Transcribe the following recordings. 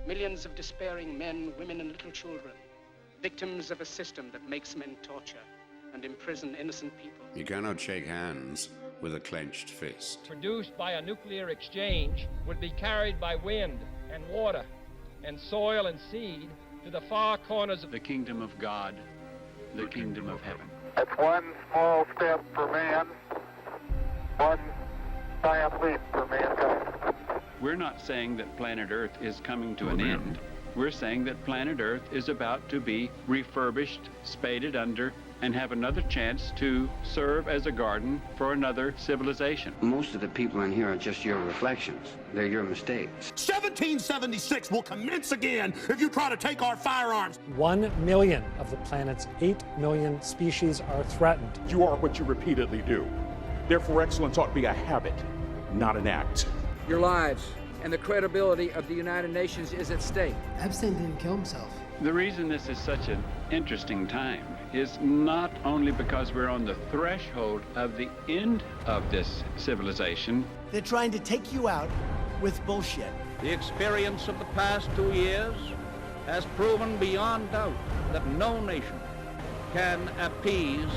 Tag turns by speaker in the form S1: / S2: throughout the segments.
S1: Millions of despairing men, women, and little children, victims of a system that makes men torture and imprison innocent people.
S2: You cannot shake hands with a clenched fist.
S3: Produced by a nuclear exchange would be carried by wind and water and soil and seed to the far corners of
S4: the kingdom of God, the kingdom of heaven.
S5: It's one small step for man, one giant leap for mankind.
S4: We're not saying that planet Earth is coming to an end. We're saying that planet Earth is about to be refurbished, spaded under, and have another chance to serve as a garden for another civilization.
S6: Most of the people in here are just your reflections. They're your mistakes.
S7: 1776 will commence again if you try to take our firearms.
S8: 1 million of the planet's 8 million species are threatened.
S9: You are what you repeatedly do. Therefore, excellence ought to be a habit, not an act.
S10: Your lives and the credibility of the United Nations is at stake.
S11: Epstein didn't kill himself.
S4: The reason this is such an interesting time is not only because we're on the threshold of the end of this civilization.
S12: They're trying to take you out with bullshit.
S13: The experience of the past 2 years has proven beyond doubt that no nation can appease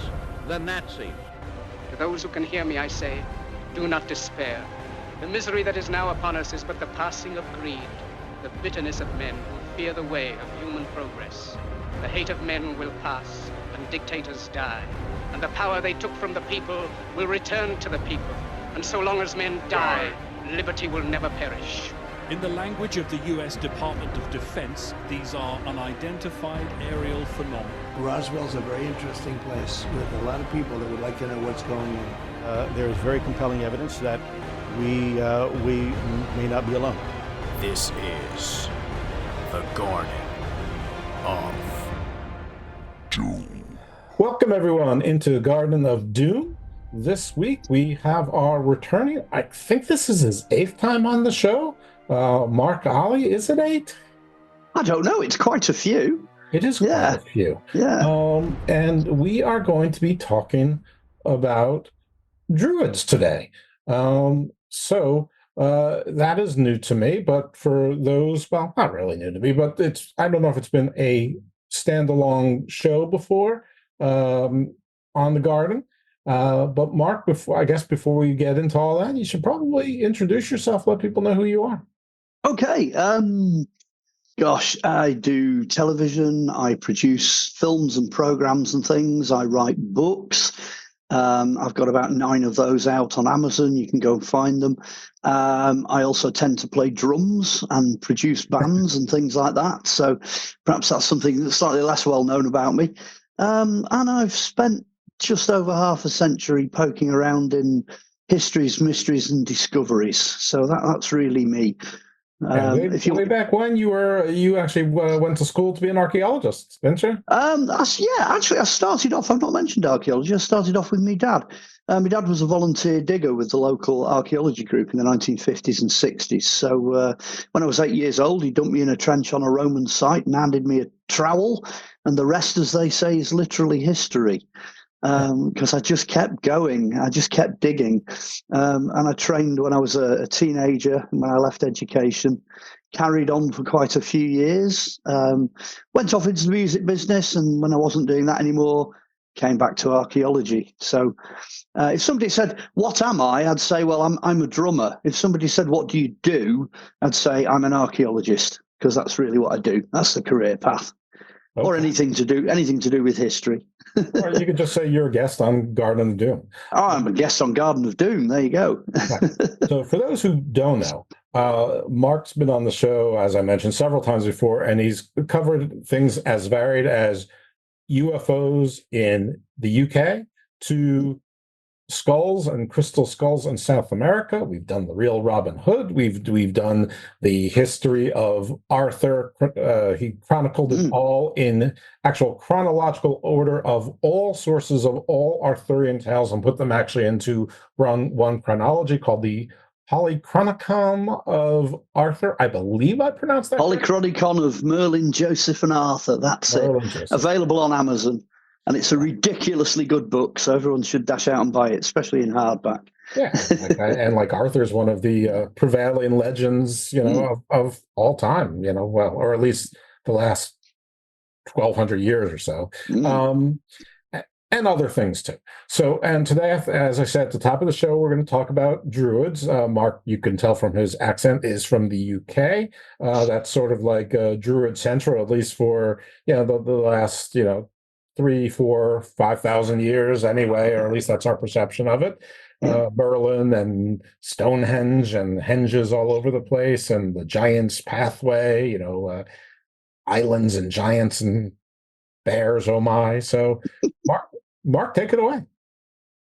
S13: the Nazis.
S1: To those who can hear me, I say, do not despair. The misery that is now upon us is but the passing of greed, the bitterness of men who fear the way of human progress. The hate of men will pass, and dictators die, and the power they took from the people will return to the people. And so long as men die, liberty will never perish.
S14: In the language of the U.S. Department of Defense, these are unidentified aerial phenomena.
S15: Roswell's a very interesting place with a lot of people that would like to know what's going on.
S16: There is very compelling evidence that we may not be alone.
S17: This is the Garden of Doom.
S18: Welcome everyone into Garden of Doom. This week we have our returning, I think this is his 8th time on the show, Mark Olly. Is it 8?
S19: I don't know, it's quite a few.
S18: It is quite a few.
S19: Yeah.
S18: And we are going to be talking about Druids today. So that is new to me, but for those, well, not really new to me, but I don't know if it's been a standalone show before on the Garden. But Mark, before we get into all that, you should probably introduce yourself, let people know who you are.
S19: Okay. Gosh, I do television, I produce films and programs and things, I write books. I've got about 9 of those out on Amazon. You can go and find them. I also tend to play drums and produce bands and things like that. So perhaps that's something that's slightly less well known about me. And I've spent just over half a century poking around in histories, mysteries, and discoveries. So that's really me.
S18: Way back when you actually went to school to be an archaeologist, didn't you?
S19: Actually, I started off. I've not mentioned archaeology. I started off with my dad. My dad was a volunteer digger with the local archaeology group in the 1950s and 60s. So when I was 8 years old, he dumped me in a trench on a Roman site and handed me a trowel, and the rest, as they say, is literally history. Because I just kept going, I just kept digging, and I trained when I was a teenager, and when I left education, carried on for quite a few years, went off into the music business, and when I wasn't doing that anymore, came back to archaeology. So if somebody said, what am I? I'd say, well, I'm a drummer. If somebody said, what do you do? I'd say, I'm an archaeologist, because that's really what I do. That's the career path. Okay. Or anything to do with history.
S18: Or you could just say you're a guest on Garden of Doom.
S19: Oh, I'm a guest on Garden of Doom. There you go.
S18: So for those who don't know, Mark's been on the show, as I mentioned, several times before, and he's covered things as varied as UFOs in the UK to skulls and crystal skulls in South America. We've done the real Robin Hood. We've done the history of Arthur. He chronicled it all in actual chronological order of all sources of all Arthurian tales and put them actually into one chronology called the Polychronicon of Arthur. I believe I pronounced that
S19: Polychronicon of Merlin, Joseph, and Arthur. That's it. Available on Amazon. And it's a ridiculously good book, so everyone should dash out and buy it, especially in hardback.
S18: Yeah, like Arthur's one of the prevailing legends, of all time, well, or at least the last 1,200 years or so. And other things too. So, and today, as I said at the top of the show, we're going to talk about Druids. Mark, you can tell from his accent, is from the UK. That's sort of like Druid Central, at least for the last 3, 4, 5,000 years anyway, or at least that's our perception of it. Berlin and Stonehenge and henges all over the place, and the Giants Pathway, islands and giants and bears, oh my. So, Mark, take it away.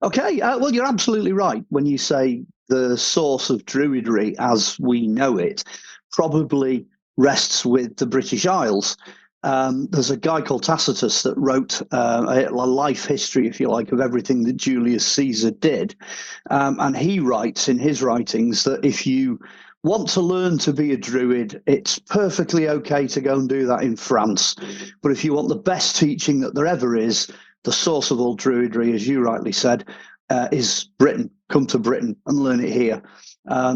S19: Okay, well, you're absolutely right when you say the source of Druidry as we know it probably rests with the British Isles. There's a guy called Tacitus that wrote a life history, if you like, of everything that Julius Caesar did. And he writes in his writings that if you want to learn to be a Druid, it's perfectly okay to go and do that in France. But if you want the best teaching that there ever is, the source of all Druidry, as you rightly said, is Britain. Come to Britain and learn it here.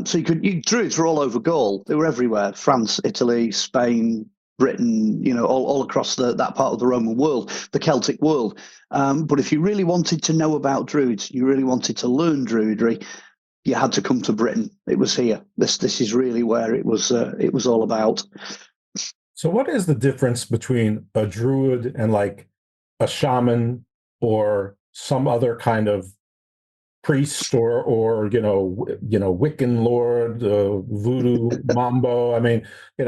S19: So Druids were all over Gaul. They were everywhere: France, Italy, Spain, Britain, all across that part of the Roman world, the Celtic world. But if you really wanted to know about Druids, you really wanted to learn Druidry, you had to come to Britain. It was here. This is really where it was all about.
S18: So what is the difference between a Druid and like a shaman or some other kind of priest or Wiccan lord, voodoo mambo? I mean, I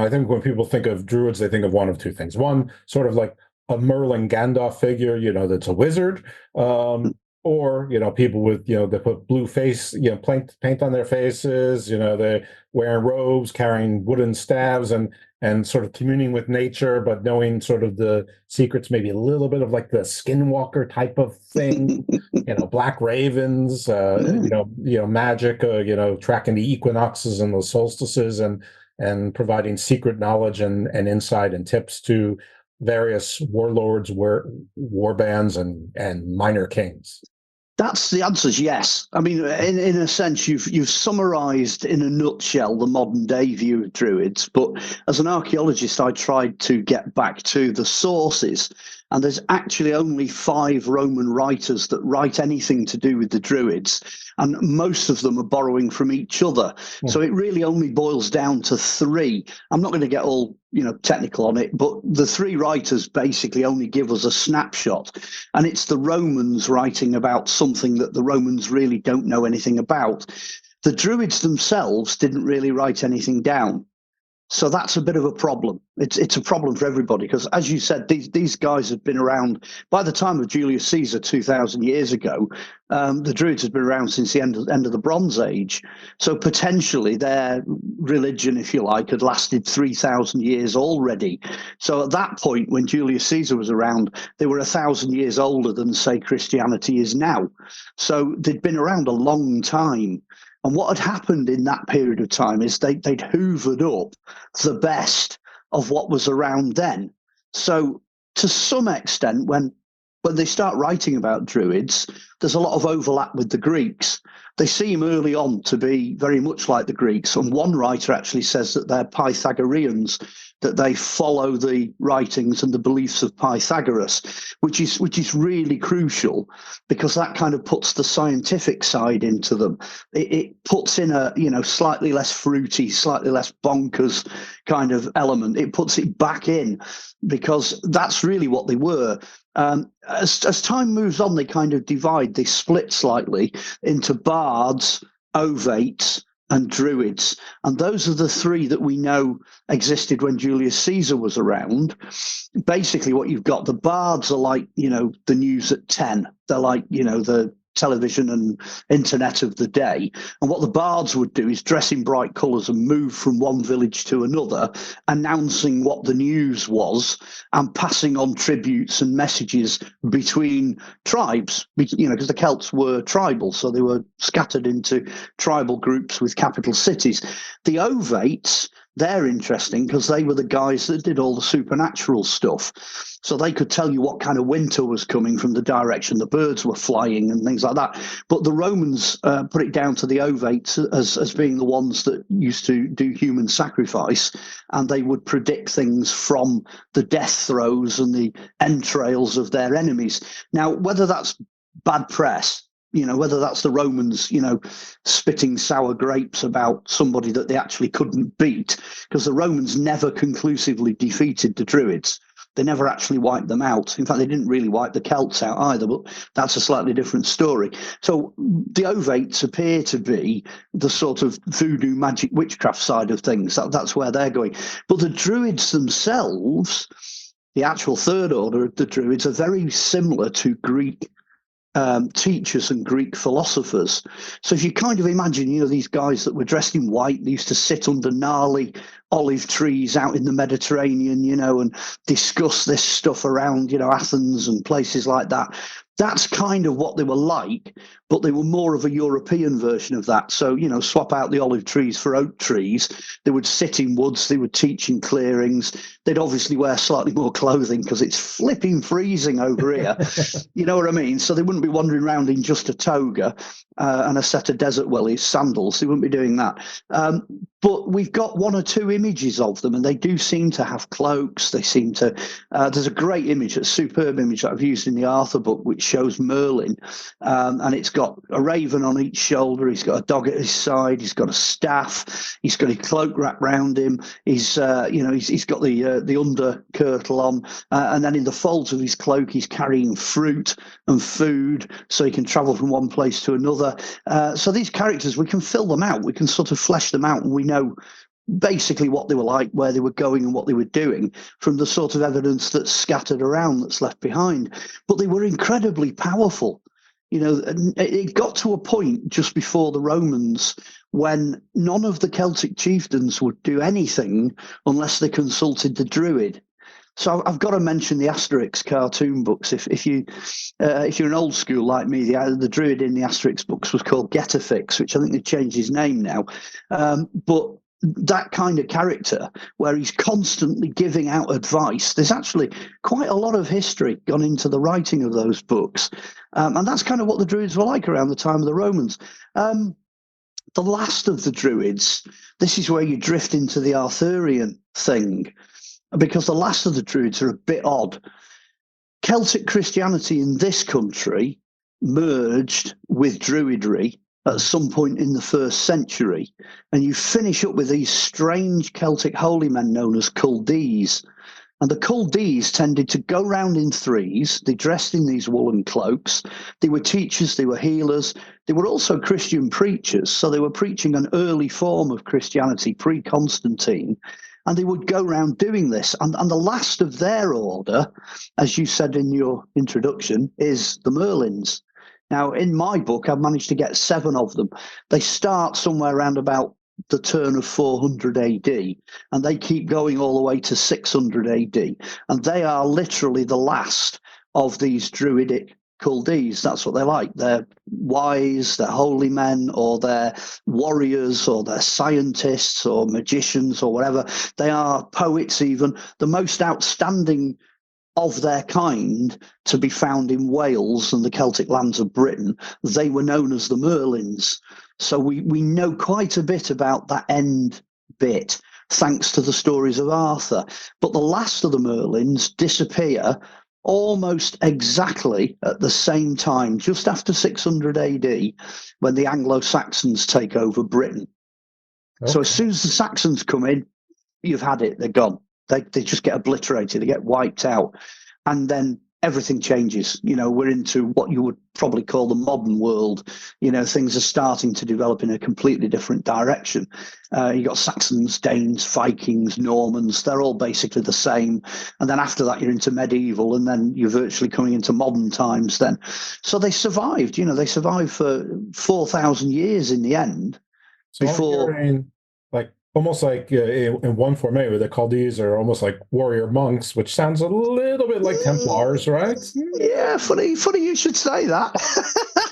S18: think when people think of Druids, they think of one of two things. One, sort of like a Merlin Gandalf figure, that's a wizard, or people with they put blue face, paint on their faces, they're wearing robes, carrying wooden staves, and sort of communing with nature, but knowing sort of the secrets, maybe a little bit of like the skinwalker type of thing, black ravens, magic, tracking the equinoxes and the solstices, and providing secret knowledge and insight and tips to various warlords, war bands, and minor kings.
S19: That's the answer is yes. I mean, in a sense, you've summarised in a nutshell the modern day view of Druids. But as an archaeologist, I tried to get back to the sources, and there's actually only 5 Roman writers that write anything to do with the Druids, and most of them are borrowing from each other. So it really only boils down to 3. I'm not going to get all technical on it, but the 3 writers basically only give us a snapshot, and it's the Romans writing about something that the Romans really don't know anything about. The Druids themselves didn't really write anything down. So that's a bit of a problem. It's a problem for everybody because, as you said, these guys have been around by the time of Julius Caesar 2,000 years ago. The Druids had been around since the end of the Bronze Age. So potentially their religion, if you like, had lasted 3,000 years already. So at that point, when Julius Caesar was around, they were 1,000 years older than, say, Christianity is now. So they'd been around a long time. And what had happened in that period of time is they'd hoovered up the best of what was around then. So to some extent, when they start writing about Druids, there's a lot of overlap with the Greeks. They seem early on to be very much like the Greeks. And one writer actually says that they're Pythagoreans, that they follow the writings and the beliefs of Pythagoras, which is really crucial because that kind of puts the scientific side into them. It puts in a slightly less fruity, slightly less bonkers kind of element. It puts it back in because that's really what they were. As time moves on, they kind of divide, they split slightly into bards, ovates, and druids. And those are the 3 that we know existed when Julius Caesar was around. Basically, what you've got, the bards are like, the news at 10. They're like, the television and internet of the day. And what the bards would do is dress in bright colours and move from one village to another, announcing what the news was and passing on tributes and messages between tribes, because the Celts were tribal, so they were scattered into tribal groups with capital cities. The ovates they're interesting because they were the guys that did all the supernatural stuff. So they could tell you what kind of winter was coming from the direction the birds were flying and things like that. But the Romans put it down to the ovates as being the ones that used to do human sacrifice, and they would predict things from the death throes and the entrails of their enemies. Now, whether that's bad press, whether that's the Romans, spitting sour grapes about somebody that they actually couldn't beat, because the Romans never conclusively defeated the Druids. They never actually wiped them out. In fact, they didn't really wipe the Celts out either, but that's a slightly different story. So the ovates appear to be the sort of voodoo magic witchcraft side of things. That's where they're going. But the Druids themselves, the actual third order of the Druids, are very similar to Greek teachers and Greek philosophers. So if you kind of imagine, these guys that were dressed in white, they used to sit under gnarly olive trees out in the Mediterranean, and discuss this stuff around, Athens and places like that. That's kind of what they were like, but they were more of a European version of that. So, swap out the olive trees for oak trees. They would sit in woods. They would teach in clearings. They'd obviously wear slightly more clothing because it's flipping freezing over here. You know what I mean? So they wouldn't be wandering around in just a toga and a set of desert wellies, sandals. They wouldn't be doing that. But we've got one or two images of them, and they do seem to have cloaks. They seem to. There's a great image, a superb image that I've used in the Arthur book, which shows Merlin, and it's got a raven on each shoulder. He's got a dog at his side. He's got a staff. He's got his cloak wrapped round him. He's got the under kirtle on, and then in the folds of his cloak, he's carrying fruit and food, so he can travel from one place to another. So these characters, we can fill them out. We can sort of flesh them out, and we know basically what they were like, where they were going and what they were doing from the sort of evidence that's scattered around, that's left behind. But they were incredibly powerful. It got to a point just before the Romans when none of the Celtic chieftains would do anything unless they consulted the Druid. So I've got to mention the Asterix cartoon books. If you're an old school like me, the Druid in the Asterix books was called Getafix, which I think they've changed his name now. But that kind of character where he's constantly giving out advice, there's actually quite a lot of history gone into the writing of those books. And that's kind of what the Druids were like around the time of the Romans. The last of the Druids, this is where you drift into the Arthurian thing, because the last of the Druids are a bit odd. Celtic Christianity in this country merged with Druidry at some point in the 1st century, and you finish up with these strange Celtic holy men known as culdees. And the culdees tended to go round in threes. They dressed in these woolen cloaks. They were teachers, they were healers. They were also Christian preachers, so they were preaching an early form of Christianity, pre-Constantine. And they would go around doing this. And the last of their order, as you said in your introduction, is the Merlins. Now, in my book, I've managed to get 7 of them. They start somewhere around about the turn of 400 AD, and they keep going all the way to 600 AD. And they are literally the last of these Druidic culdees. That's what they're like. They're wise, they're holy men, or they're warriors, or they're scientists, or magicians, or whatever. They are poets even. The most outstanding of their kind to be found in Wales and the Celtic lands of Britain, they were known as the Merlins. So we know quite a bit about that end bit, thanks to the stories of Arthur. But the last of the Merlins disappear almost exactly at the same time, just after 600 AD, when the Anglo-Saxons take over Britain. Okay. So as soon as the Saxons come in, you've had it, they're gone. They just get obliterated, they get wiped out. And then everything changes. We're into what you would probably call the modern world. Things are starting to develop in a completely different direction. You got Saxons, Danes, Vikings, Normans, they're all basically the same. And then after that, you're into medieval, and then you're virtually coming into modern times then. So they survived, they survived for 4,000 years in the end.
S18: So
S19: before.
S18: Almost like in one format, where the Chaldees are almost like warrior monks, which sounds a little bit like Templars, right?
S19: Yeah, funny you should say that.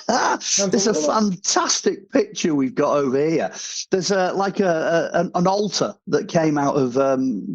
S19: It's a fantastic picture we've got over here. There's an altar that came out of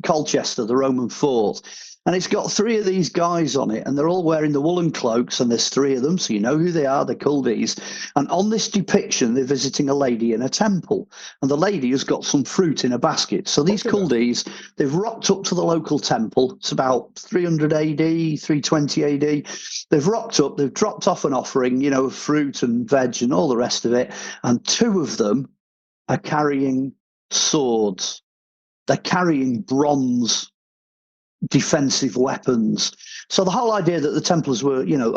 S19: Colchester, the Roman fort. And it's got three of these guys on it, and they're all wearing the woolen cloaks, and there's three of them, so you know who they are. They're Culdees. And on this depiction, they're visiting a lady in a temple, and the lady has got some fruit in a basket. So these Culdees, they've rocked up to the local temple. It's about 300 AD, 320 AD. They've rocked up, they've dropped off an offering, you know, of fruit and veg and all the rest of it, and two of them are carrying swords. They're carrying bronze defensive weapons. So the whole idea that the Templars were, you know,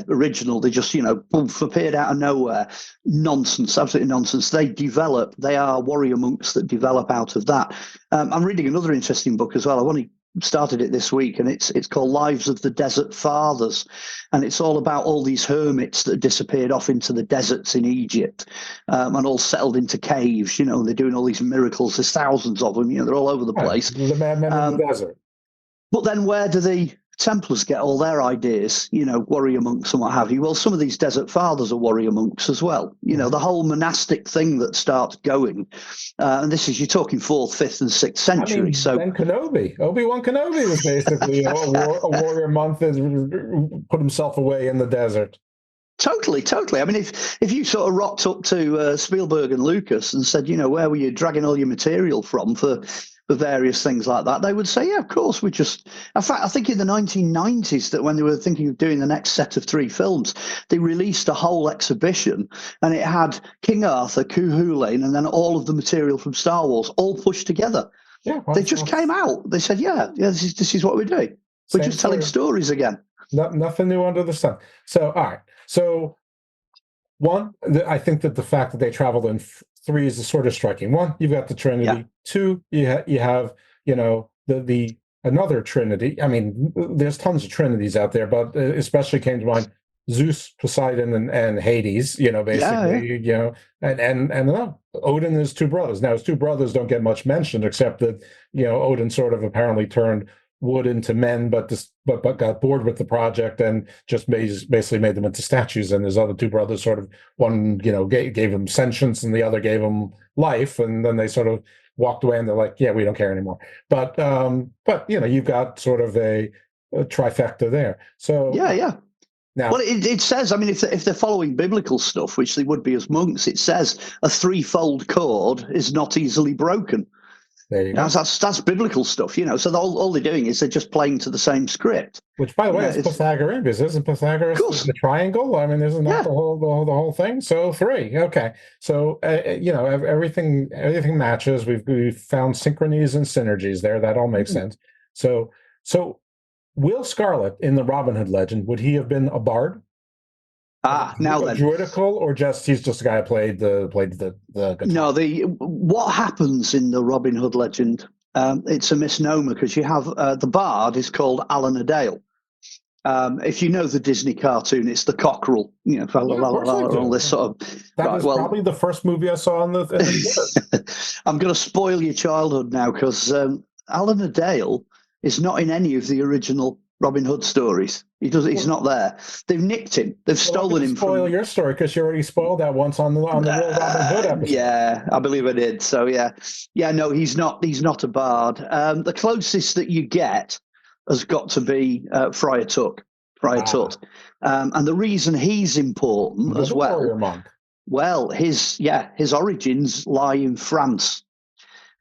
S19: original, they just, you know, appeared out of nowhere, nonsense, absolutely nonsense. They are warrior monks that develop out of that. I'm reading another interesting book as well. I've only started it this week, and it's called Lives of the Desert Fathers, and it's all about all these hermits that disappeared off into the deserts in Egypt, and all settled into caves, you know, and they're doing all these miracles. There's thousands of them, you know, they're all over the place.
S18: The madmen in the desert.
S19: But then where do the Templars get all their ideas, you know, warrior monks and what have you? Well, some of these desert fathers are warrior monks as well. You know, the whole monastic thing that starts going, and this is, you're talking 4th, 5th and 6th century.
S18: I mean,
S19: so
S18: Ben Kenobi, Obi-Wan Kenobi was basically a warrior monk that put himself away in the desert.
S19: Totally. I mean, if you sort of rocked up to Spielberg and Lucas and said, you know, where were you dragging all your material from for various things like that, they would say, yeah, of course, in fact, I think in the 1990s, that when they were thinking of doing the next set of 3 films, they released a whole exhibition, and it had King Arthur, Cuchulainn, and then all of the material from Star Wars all pushed together. Yeah, they just came out. They said, yeah, this is what we're doing. We're just telling stories again.
S18: Nothing new under the sun. So, all right. So, one, I think that the fact that they traveled in 3 is sort of striking. 1, you've got the Trinity. Yeah. 2, you have, you know, the another Trinity. I mean, there's tons of Trinities out there, but especially came to mind Zeus, Poseidon, and Hades. You know, basically, you know, and Odin is 2 brothers. Now, his 2 brothers don't get much mentioned, except that, you know, Odin sort of apparently turned wood into men, but got bored with the project and just basically made them into statues. And his other 2 brothers sort of, one, you know, gave him sentience, and the other gave him life, and then they sort of walked away, and they're like, yeah, we don't care anymore. But you know, you've got sort of a trifecta there. So
S19: yeah.
S18: Now,
S19: well, it says, I mean, if they're following biblical stuff, which they would be as monks, it says a 3-fold cord is not easily broken.
S18: There you go.
S19: That's biblical stuff, you know. So all they're doing is they're just playing to the same script.
S18: Which, by the way, is Pythagorean, because isn't Pythagoras the triangle? I mean, isn't that the whole thing? So 3, okay. So you know, everything matches. We've found synchronies and synergies there. That all makes sense. So Will Scarlet in the Robin Hood legend, would he have been a bard?
S19: Now then,
S18: druidical, or he's just a guy who played the guitar?
S19: No, what happens in the Robin Hood legend? It's a misnomer, because you have the bard is called Alan a Dale. If you know the Disney cartoon, it's the cockerel. You know, all this sort of.
S18: That was probably the first movie I saw in the.
S19: I'm going to spoil your childhood now, because Alan a Dale is not in any of the original Robin Hood stories. He's not there. They've nicked him. They've stolen him.
S18: Spoil your story, because you already spoiled that once on the real Robin Hood episode.
S19: Yeah, I believe I did. So yeah. No, he's not a bard. The closest that you get has got to be Friar Tuck. And the reason he's important as well. Well, his origins lie in France,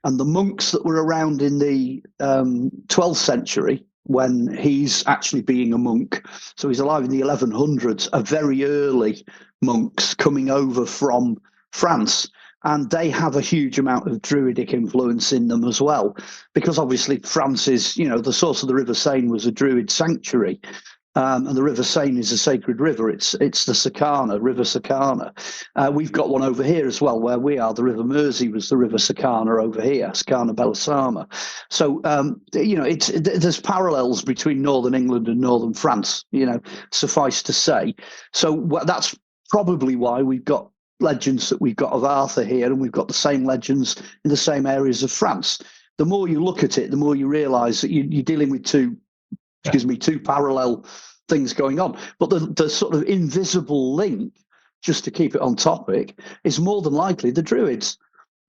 S19: and the monks that were around in the 12th century, when he's actually being a monk, so he's alive in the 1100s, are very early monks coming over from France, and they have a huge amount of druidic influence in them as well, because obviously France is, you know, the source of the River Seine was a druid sanctuary, and the River Seine is a sacred river. It's the Sakana, River Sakana. We've got one over here as well, where we are. The River Mersey was the River Sakana over here, Sakana Belisama. So, you know, there's parallels between Northern England and Northern France, you know, suffice to say. So that's probably why we've got legends that we've got of Arthur here, and we've got the same legends in the same areas of France. The more you look at it, the more you realise that you're dealing with two parallel things going on. But the sort of invisible link just to keep it on topic, is more than likely the Druids.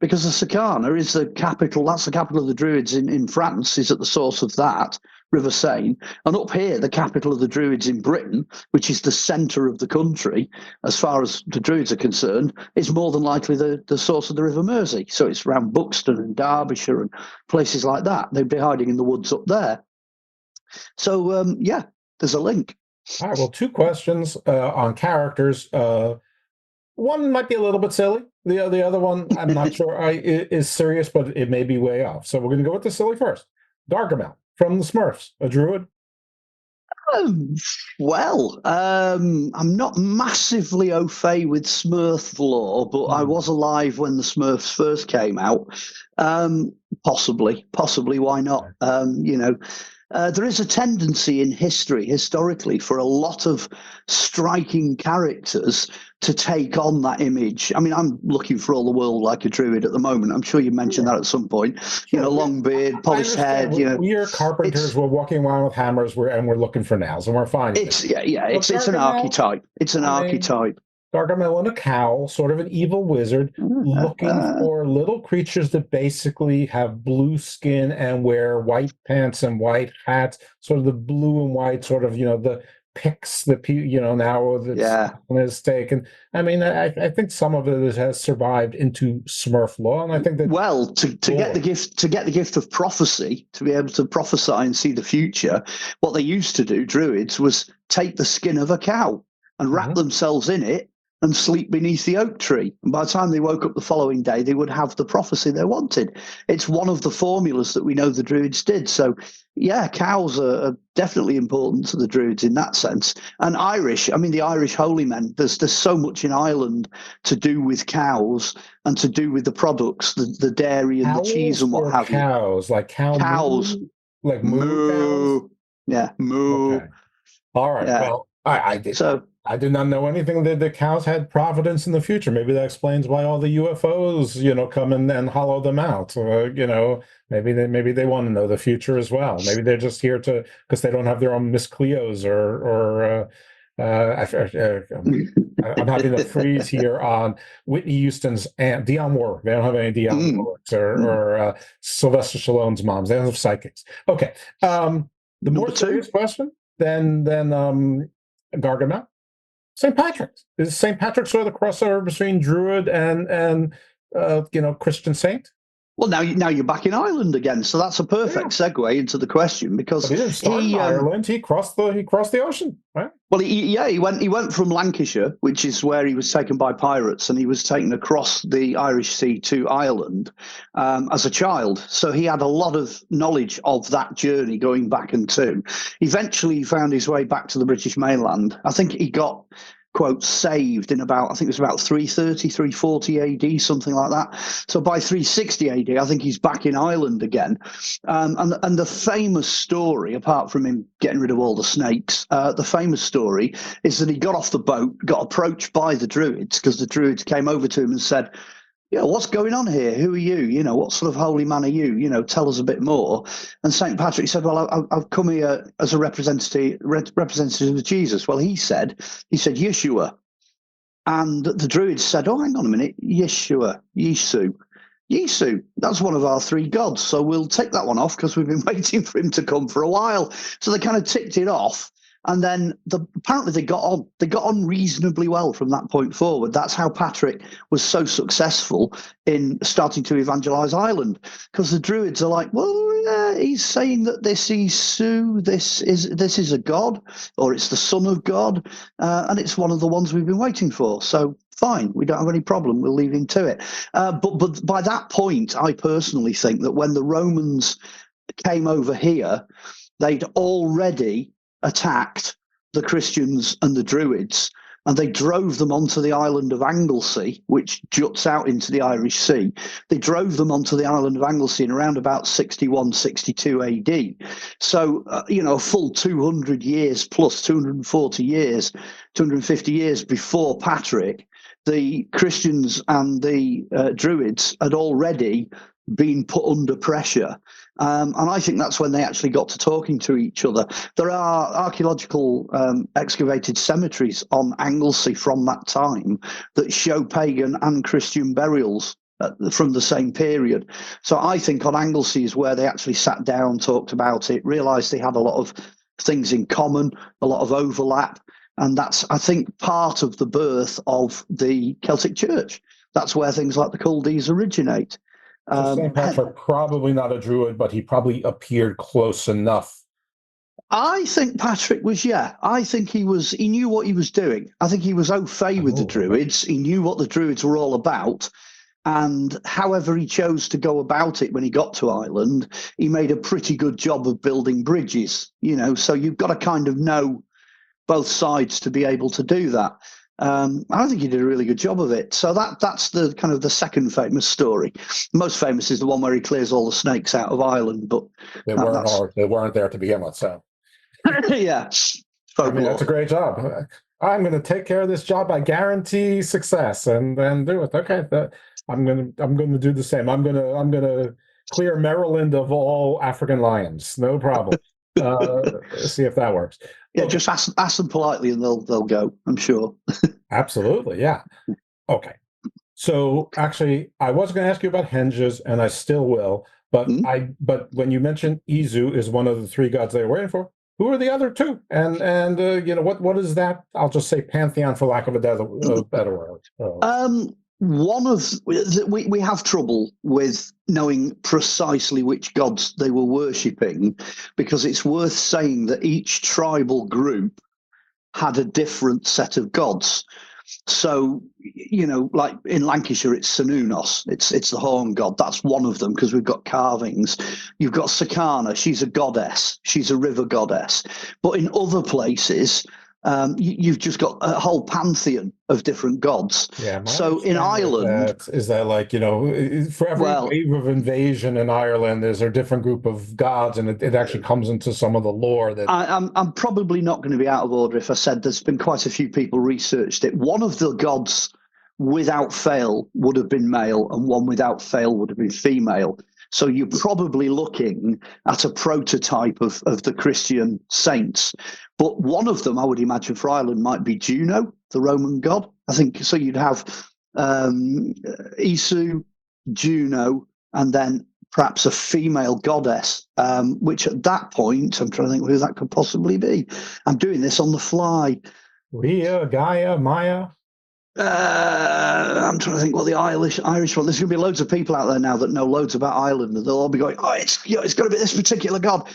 S19: Because the Sukarna is the capital, that's the capital of the Druids in France, is at the source of that, River Seine. And up here, the capital of the Druids in Britain, which is the centre of the country, as far as the Druids are concerned, is more than likely the source of the River Mersey. So it's around Buxton and Derbyshire and places like that. They'd be hiding in the woods up there. So, yeah, there's a link.
S18: All right, well, 2 questions on characters. One might be a little bit silly. The other one, I'm not sure is serious, but it may be way off. So we're going to go with the silly first. Gargamel from the Smurfs, a druid?
S19: I'm not massively au fait with Smurf lore, but I was alive when the Smurfs first came out. Possibly, why not? There is a tendency in history, historically, for a lot of striking characters to take on that image. I mean, I'm looking for all the world like a druid at the moment. I'm sure you mentioned that at some point. Sure. Long beard, polished head.
S18: We're carpenters. We're walking around with hammers, and we're looking for nails, and we're finding
S19: it's an archetype. It's an archetype.
S18: Gargamel and a cowl, sort of an evil wizard, looking for little creatures that basically have blue skin and wear white pants and white hats, sort of the blue and white, sort of, the picks that now that's on his stake. And I mean, I think some of it has survived into Smurf law, and I think that
S19: to get the gift of prophecy, to be able to prophesy and see the future, what they used to do, Druids, was take the skin of a cow and wrap themselves in it and sleep beneath the oak tree. And by the time they woke up the following day, they would have the prophecy they wanted. It's one of the formulas that we know the Druids did. So, yeah, cows are definitely important to the Druids in that sense. And Irish, I mean, the Irish holy men, there's so much in Ireland to do with cows and to do with the products, the dairy and the cheese and what have you.
S18: Cows, like cows.
S19: Moo,
S18: like moo cows?
S19: Yeah, moo.
S18: Okay. All right, well, I did not know anything that the cows had providence in the future. Maybe that explains why all the UFOs, come and hollow them out. Maybe they want to know the future as well. Maybe they're just here because they don't have their own Miss Cleos or I'm having to freeze here on Whitney Houston's aunt, Dionne Warwick. They don't have any Dionne Warwicks or Sylvester Stallone's moms. They don't have psychics. Okay. The more serious question than Gargamel. St. Patrick's. Is St. Patrick sort of the crossover between Druid and Christian saint?
S19: Well, now you're back in Ireland again, so that's a perfect segue into the question because
S18: he didn't start in Ireland. He crossed the ocean, right?
S19: Well, he went from Lancashire, which is where he was taken by pirates, and he was taken across the Irish Sea to Ireland as a child. So he had a lot of knowledge of that journey going back and to. Eventually, he found his way back to the British mainland. I think he got, quote, saved in about, I think it was about 330, 340 AD, something like that. So by 360 AD, I think he's back in Ireland again. And the famous story, apart from him getting rid of all the snakes, the famous story is that he got off the boat, got approached by the Druids, because the Druids came over to him and said, what's going on here? Who are you? What sort of holy man are you? Tell us a bit more. And St. Patrick said, well, I've come here as a representative of Jesus. Well, he said, Yeshua. And the Druids said, oh, hang on a minute, Yeshua, Yesu, that's one of our 3 gods. So we'll take that one off because we've been waiting for him to come for a while. So they kind of ticked it off. And then apparently they got on reasonably well from that point forward. That's how Patrick was so successful in starting to evangelize Ireland, because the Druids are like, well, he's saying that this Isu, this is a god, or it's the son of God, and it's one of the ones we've been waiting for. So fine, we don't have any problem. We'll leave him to it. But by that point, I personally think that when the Romans came over here, they'd already attacked the Christians and the Druids, and they drove them onto the island of Anglesey, which juts out into the Irish Sea. They drove them onto the island of Anglesey in around about 61, 62 AD. So, a full 200 years plus 240 years, 250 years before Patrick, the Christians and the Druids had already being put under pressure. And I think that's when they actually got to talking to each other. There are archaeological excavated cemeteries on Anglesey from that time that show pagan and Christian burials from the same period. So I think on Anglesey is where they actually sat down, talked about it, realised they had a lot of things in common, a lot of overlap. And that's, I think, part of the birth of the Celtic Church. That's where things like the Culdees originate.
S18: So St. Patrick, probably not a druid, but he probably appeared close enough.
S19: I think Patrick was, I think he knew what he was doing. I think he was au fait with the Druids. He knew what the Druids were all about. And however he chose to go about it when he got to Ireland, he made a pretty good job of building bridges, so you've got to kind of know both sides to be able to do that. I think he did a really good job of it. So that's the kind of the second famous story. Most famous is the one where he clears all the snakes out of Ireland, but
S18: they weren't there to begin with. So
S19: yeah,
S18: I mean, that's a great job. I'm going to take care of this job. I guarantee success, and then do it. Okay, I'm going to do the same. I'm going to clear Maryland of all African lions. No problem. See if that works.
S19: Yeah, just ask them politely and they'll go, I'm sure.
S18: Absolutely, yeah. Okay. So actually, I was going to ask you about henges, and I still will. But but when you mentioned E.245 is one of the three gods they were waiting for, who are the other two? And what is that? I'll just say pantheon for lack of a better word.
S19: One of we have trouble with knowing precisely which gods they were worshipping, because it's worth saying that each tribal group had a different set of gods. So, like in Lancashire, it's Cernunnos. It's the horn god. That's one of them because we've got carvings. You've got Sakana. She's a goddess. She's a river goddess. But in other places, you've just got a whole pantheon of different gods.
S18: Yeah.
S19: So in Ireland,
S18: is that like, for every wave of invasion in Ireland, there's a different group of gods, and it actually comes into some of the lore that
S19: I'm probably not going to be out of order if I said there's been quite a few people researched it. One of the gods without fail would have been male, and one without fail would have been female. So you're probably looking at a prototype of the Christian saints. But one of them, I would imagine, for Ireland might be Juno, the Roman god. I think so. You'd have E.245, Juno, and then perhaps a female goddess, which at that point, I'm trying to think who that could possibly be. I'm doing this on the fly.
S18: Rhea, Gaia, Maya.
S19: I'm trying to think what the Irish one. There's going to be loads of people out there now that know loads about Ireland, and they'll all be going, "Oh, it's got to be this particular god."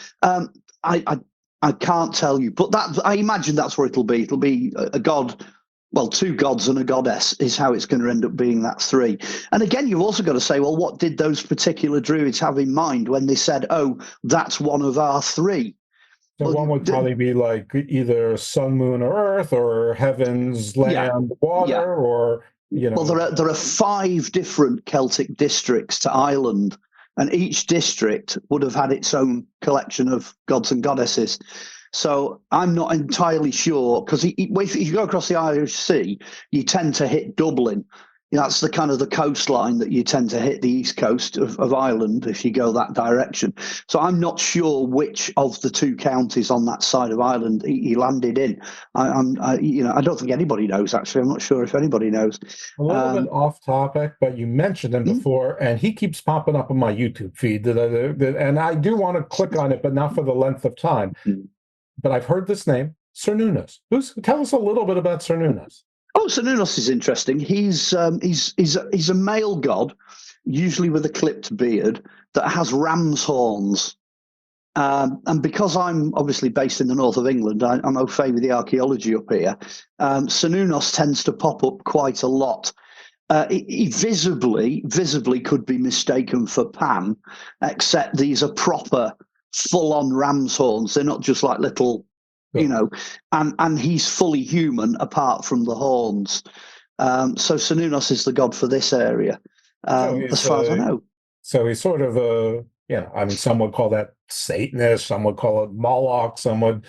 S19: I can't tell you, but I imagine that's where it'll be. It'll be a god. Well, two gods and a goddess is how it's going to end up being. That three. And again, you've also got to say, well, what did those particular druids have in mind when they said, "Oh, that's one of our three"?
S18: So one would probably be like either sun, moon, or earth, or heavens, land, water, or
S19: Well, there are 5 different Celtic districts to Ireland, and each district would have had its own collection of gods and goddesses. So I'm not entirely sure, because if you go across the Irish Sea, you tend to hit Dublin. That's the kind of the coastline that you tend to hit, the east coast of Ireland, if you go that direction. So I'm not sure which of the 2 counties on that side of Ireland he landed in. I don't think anybody knows, actually. I'm not sure if anybody knows.
S18: A little bit off topic, but you mentioned him before, and he keeps popping up on my YouTube feed. And I do want to click on it, but not for the length of time. But I've heard this name, Cernunnos. Tell us a little bit about Cernunnos.
S19: Oh, Cernunnos is interesting. He's a male god, usually with a clipped beard, that has ram's horns. And because I'm obviously based in the north of England, I'm au fait with the archaeology up here. Cernunnos tends to pop up quite a lot. He visibly could be mistaken for Pan, except these are proper, full-on ram's horns. They're not just like little... and he's fully human apart from the horns. So Cernunnos is the god for this area, as far as I know.
S18: So he's sort of some would call that Satanist, some would call it Moloch, some would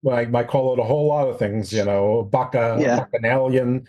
S18: might call it a whole lot of things, Bacchanalian.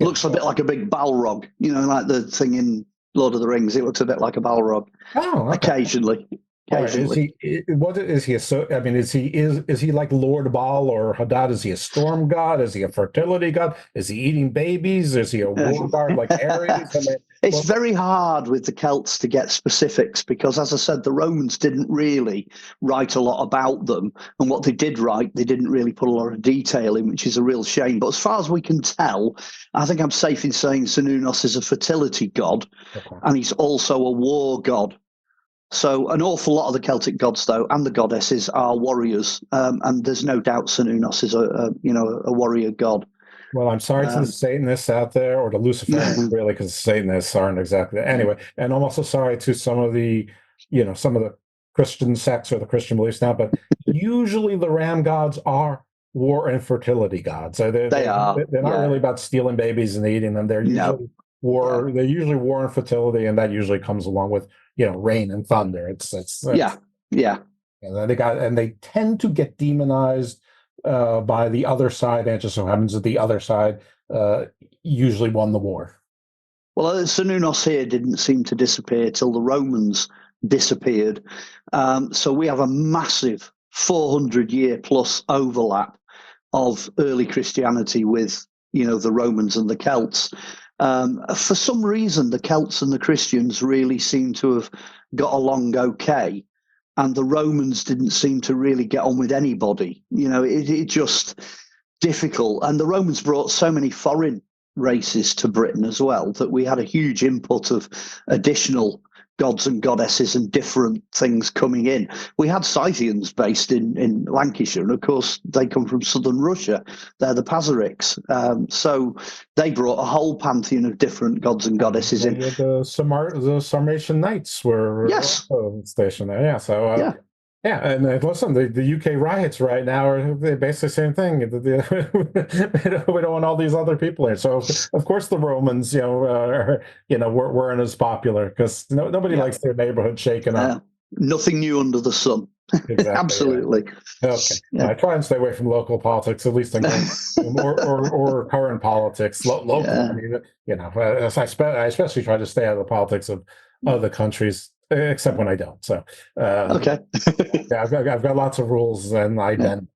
S19: Looks a bit like a big Balrog, like the thing in Lord of the Rings. He looks a bit like a Balrog.
S18: Oh, okay.
S19: Occasionally.
S18: Right. Is he? What is he? I mean, is he like Lord Baal or Hadad? Is he a storm god? Is he a fertility god? Is he eating babies? Is he a war god like Ares? I mean,
S19: it's very hard with the Celts to get specifics because, as I said, the Romans didn't really write a lot about them, and what they did write, they didn't really put a lot of detail in, which is a real shame. But as far as we can tell, I think I'm safe in saying Cernunnos is a fertility god, and he's also a war god. So an awful lot of the Celtic gods, though, and the goddesses are warriors, and there's no doubt Cernunnos is a warrior god.
S18: Well, I'm sorry to the Satanists out there, or the Luciferians, really, because Satanists aren't exactly anyway. And I'm also sorry to some of the Christian sects or the Christian beliefs now. But usually the ram gods are war and fertility gods. So they're not really about stealing babies and eating them. They're usually war. They're usually war and fertility, and that usually comes along with rain and thunder. It's And then they tend to get demonized by the other side, and it just so happens that the other side usually won the war.
S19: Well, Cernunnos here didn't seem to disappear till the Romans disappeared. So we have a massive 400-year plus overlap of early Christianity with the Romans and the Celts. For some reason, the Celts and the Christians really seem to have got along okay, and the Romans didn't seem to really get on with anybody. It just difficult. And the Romans brought so many foreign races to Britain as well that we had a huge input of additional gods and goddesses and different things coming in. We had Scythians based in Lancashire, and of course they come from southern Russia. They're the Pazariks. So they brought a whole pantheon of different gods and goddesses in.
S18: The Sarmatian Knights were also stationed there. Yeah, so and listen, the UK riots right now are basically the same thing. We don't want all these other people here. So of course the Romans, weren't as popular because nobody likes their neighborhood shaken up.
S19: Nothing new under the sun. Exactly, Absolutely.
S18: Yeah. Okay. Yeah. I try and stay away from local politics, at least, or current politics. Local, I mean, I especially try to stay out of the politics of other countries. Except when I don't. So okay, I've got lots of rules, and I bend.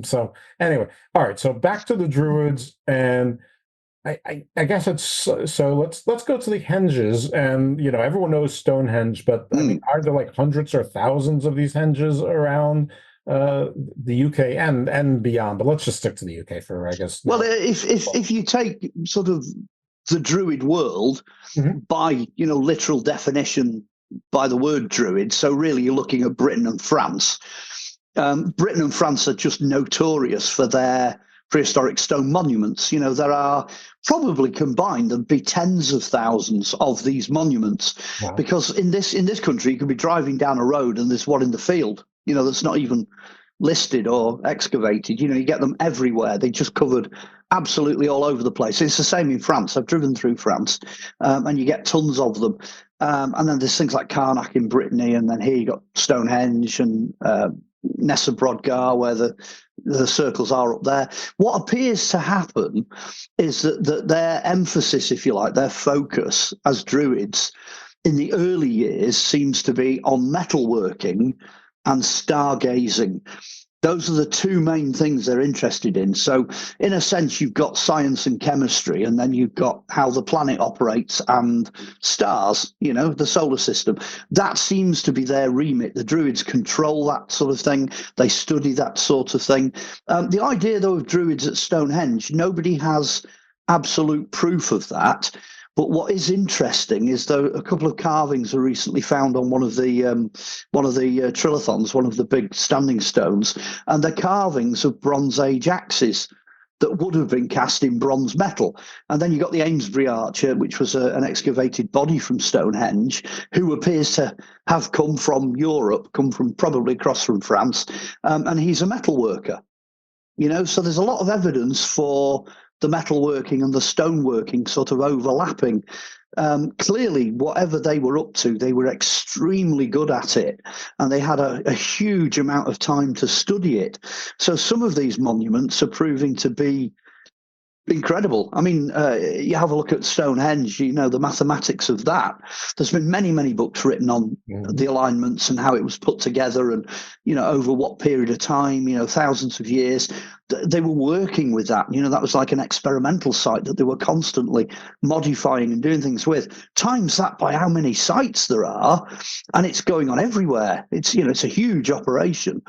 S18: So anyway, all right. So back to the Druids, and I guess it's so. Let's go to the henges, and everyone knows Stonehenge, but I mean, are there like hundreds or thousands of these henges around the UK and beyond? But let's just stick to the UK for, I guess.
S19: Well, if you take sort of the Druid world by literal definition by the word Druid, so really you're looking at Britain and France. Britain and France are just notorious for their prehistoric stone monuments. There are probably combined there'd be tens of thousands of these monuments, because in this country you could be driving down a road and there's one in the field that's not even listed or excavated. You get them everywhere. They just covered absolutely all over the place. It's the same in France. I've driven through France, and you get tons of them. And then there's things like Carnac in Brittany, and then here you got Stonehenge and Nessa Brodgar, where the circles are up there. What appears to happen is that their emphasis, if you like, their focus as Druids in the early years seems to be on metalworking and stargazing. Those are the two main things they're interested in. So in a sense, you've got science and chemistry, and then you've got how the planet operates and stars, the solar system. That seems to be their remit. The Druids control that sort of thing. They study that sort of thing. The idea, though, of Druids at Stonehenge, nobody has absolute proof of that. But what is interesting is, though, a couple of carvings were recently found on one of the trilithons, one of the big standing stones, and the carvings of Bronze Age axes that would have been cast in bronze metal. And then you got the Amesbury archer, which was an excavated body from Stonehenge, who appears to have come from Europe, come from probably across from France, and he's a metal worker. So there's a lot of evidence for the metalworking and the stoneworking sort of overlapping. Clearly, whatever they were up to, they were extremely good at it, and they had a huge amount of time to study it. So some of these monuments are proving to be Incredible. I mean, you have a look at Stonehenge, the mathematics of that. There's been many, many books written on the alignments and how it was put together and, over what period of time, thousands of years. They were working with that. That was like an experimental site that they were constantly modifying and doing things with. Times that by how many sites there are, and it's going on everywhere. It's a huge operation.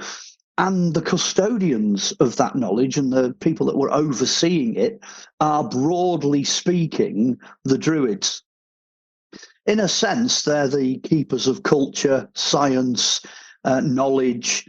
S19: And the custodians of that knowledge and the people that were overseeing it are, broadly speaking, the Druids. In a sense, they're the keepers of culture, science, knowledge,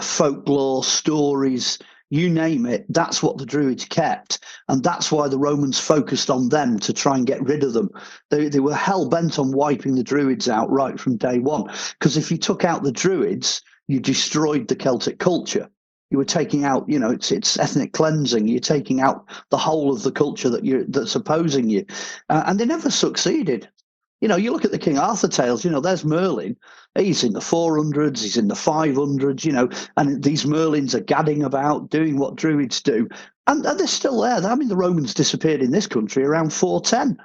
S19: folklore, stories, you name it. That's what the Druids kept. And that's why the Romans focused on them to try and get rid of them. They were hell-bent on wiping the Druids out right from day one. Because if you took out the Druids, you destroyed the Celtic culture. You were taking out, it's ethnic cleansing. You're taking out the whole of the culture that's opposing you. And they never succeeded. You look at the King Arthur tales, there's Merlin. He's in the 400s, he's in the 500s, and these Merlins are gadding about doing what Druids do. And they're still there. I mean, the Romans disappeared in this country around 410.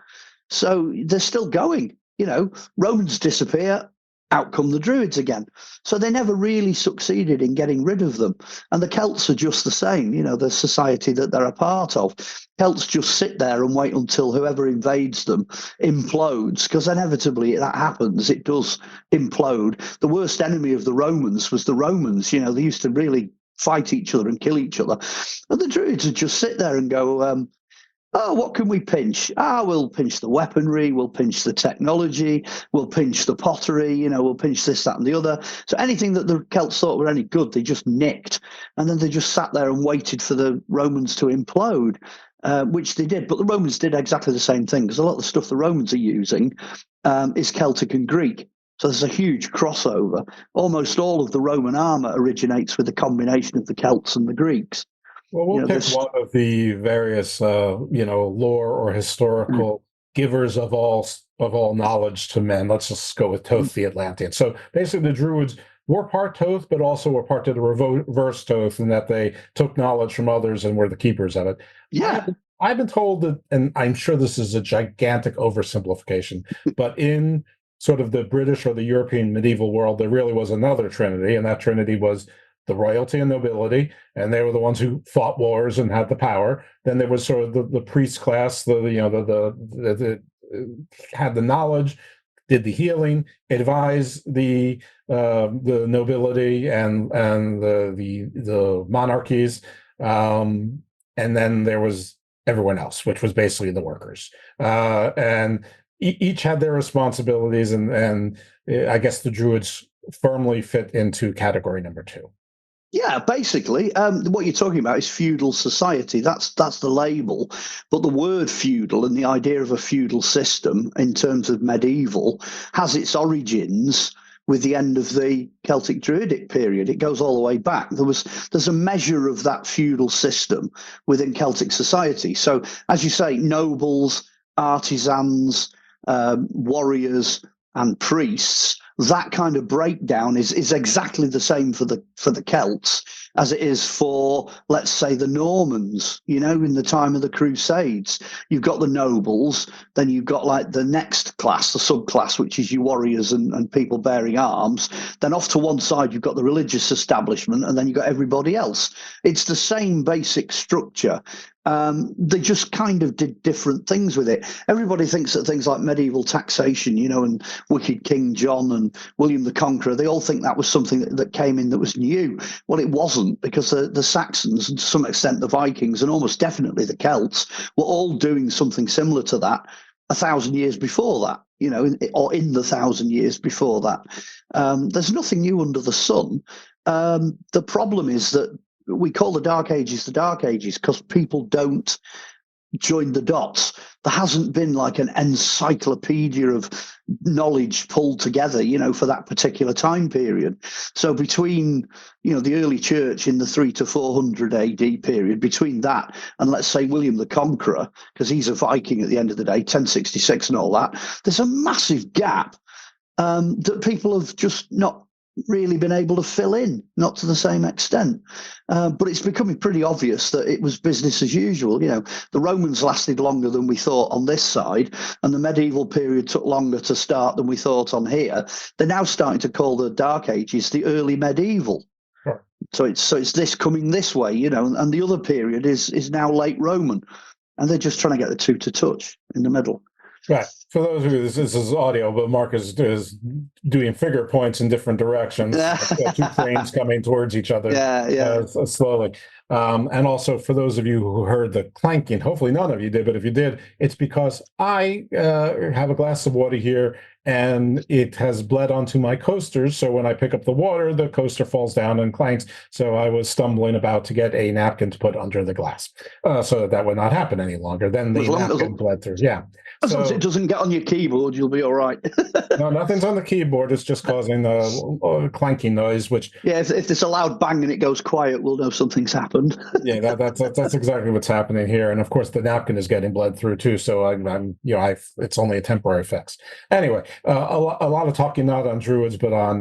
S19: So they're still going. Romans disappear, out come the Druids again. So they never really succeeded in getting rid of them. And the Celts are just the same, the society that they're a part of. Celts just sit there and wait until whoever invades them implodes, because inevitably that happens. It does implode. The worst enemy of the Romans was the Romans. They used to really fight each other and kill each other. And the Druids would just sit there and go, what can we pinch? We'll pinch the weaponry, we'll pinch the technology, we'll pinch the pottery, we'll pinch this, that, and the other. So anything that the Celts thought were any good, they just nicked. And then they just sat there and waited for the Romans to implode, which they did. But the Romans did exactly the same thing, because a lot of the stuff the Romans are using is Celtic and Greek. So there's a huge crossover. Almost all of the Roman armor originates with a combination of the Celts and the Greeks.
S18: Well, we'll pick one of the various, lore or historical givers of all knowledge to men. Let's just go with Thoth the Atlantean. So basically, the Druids were part Thoth, but also were part of the reverse Thoth, in that they took knowledge from others and were the keepers of it.
S19: Yeah.
S18: I've been told that, and I'm sure this is a gigantic oversimplification, but in sort of the British or the European medieval world, there really was another trinity, and that trinity was the royalty and nobility, and they were the ones who fought wars and had the power. Then there was sort of the priest class, the had the knowledge, did the healing, advised the nobility and the monarchies, and then there was everyone else, which was basically the workers, and each had their responsibilities, and I guess the Druids firmly fit into category number 2.
S19: Yeah, basically, what you're talking about is feudal society. That's the label. But the word feudal and the idea of a feudal system in terms of medieval has its origins with the end of the Celtic Druidic period. It goes all the way back. There's a measure of that feudal system within Celtic society. So, as you say, nobles, artisans, warriors, and priests. That kind of breakdown is exactly the same for the Celts as it is for, let's say, the Normans, in the time of the Crusades. You've got the nobles, then you've got like the next class, the subclass, which is your warriors and people bearing arms. Then off to one side, you've got the religious establishment, and then you've got everybody else. It's the same basic structure. They just kind of did different things with it. Everybody thinks that things like medieval taxation, and Wicked King John and William the Conqueror, they all think that was something that came in that was new. Well, it wasn't, because the Saxons, and to some extent the Vikings, and almost definitely the Celts, were all doing something similar to that 1,000 years before that, or in the 1,000 years before that. There's nothing new under the sun. The problem is that we call the Dark Ages because people don't join the dots. There hasn't been like an encyclopedia of knowledge pulled together, for that particular time period. So between, the early church in the 300 to 400 AD period, between that and let's say William the Conqueror, because he's a Viking at the end of the day, 1066 and all that, there's a massive gap that people have just not really been able to fill in, not to the same extent. But it's becoming pretty obvious that it was business as usual. The Romans lasted longer than we thought on this side, and the medieval period took longer to start than we thought on here. They're now starting to call the Dark Ages the early medieval.
S18: Sure.
S19: So it's this coming this way, and the other period is now late Roman, and they're just trying to get the two to touch in the middle.
S18: Right. For those of you, this is audio, but Mark is doing finger points in different directions. Two trains coming towards each other slowly. And also, for those of you who heard the clanking, hopefully none of you did, but if you did, it's because I have a glass of water here, and it has bled onto my coasters. So when I pick up the water, the coaster falls down and clanks. So I was stumbling about to get a napkin to put under the glass, so that would not happen any longer. Then the napkin bled through. Yeah.
S19: As long as it doesn't get on your keyboard, you'll be all right.
S18: No, nothing's on the keyboard. It's just causing the clanking noise, which...
S19: Yeah, if there's a loud bang and it goes quiet, we'll know something's happened.
S18: Yeah, that's exactly what's happening here. And of course, the napkin is getting bled through too. So it's only a temporary fix. Anyway, a lot of talking not on Druids, but on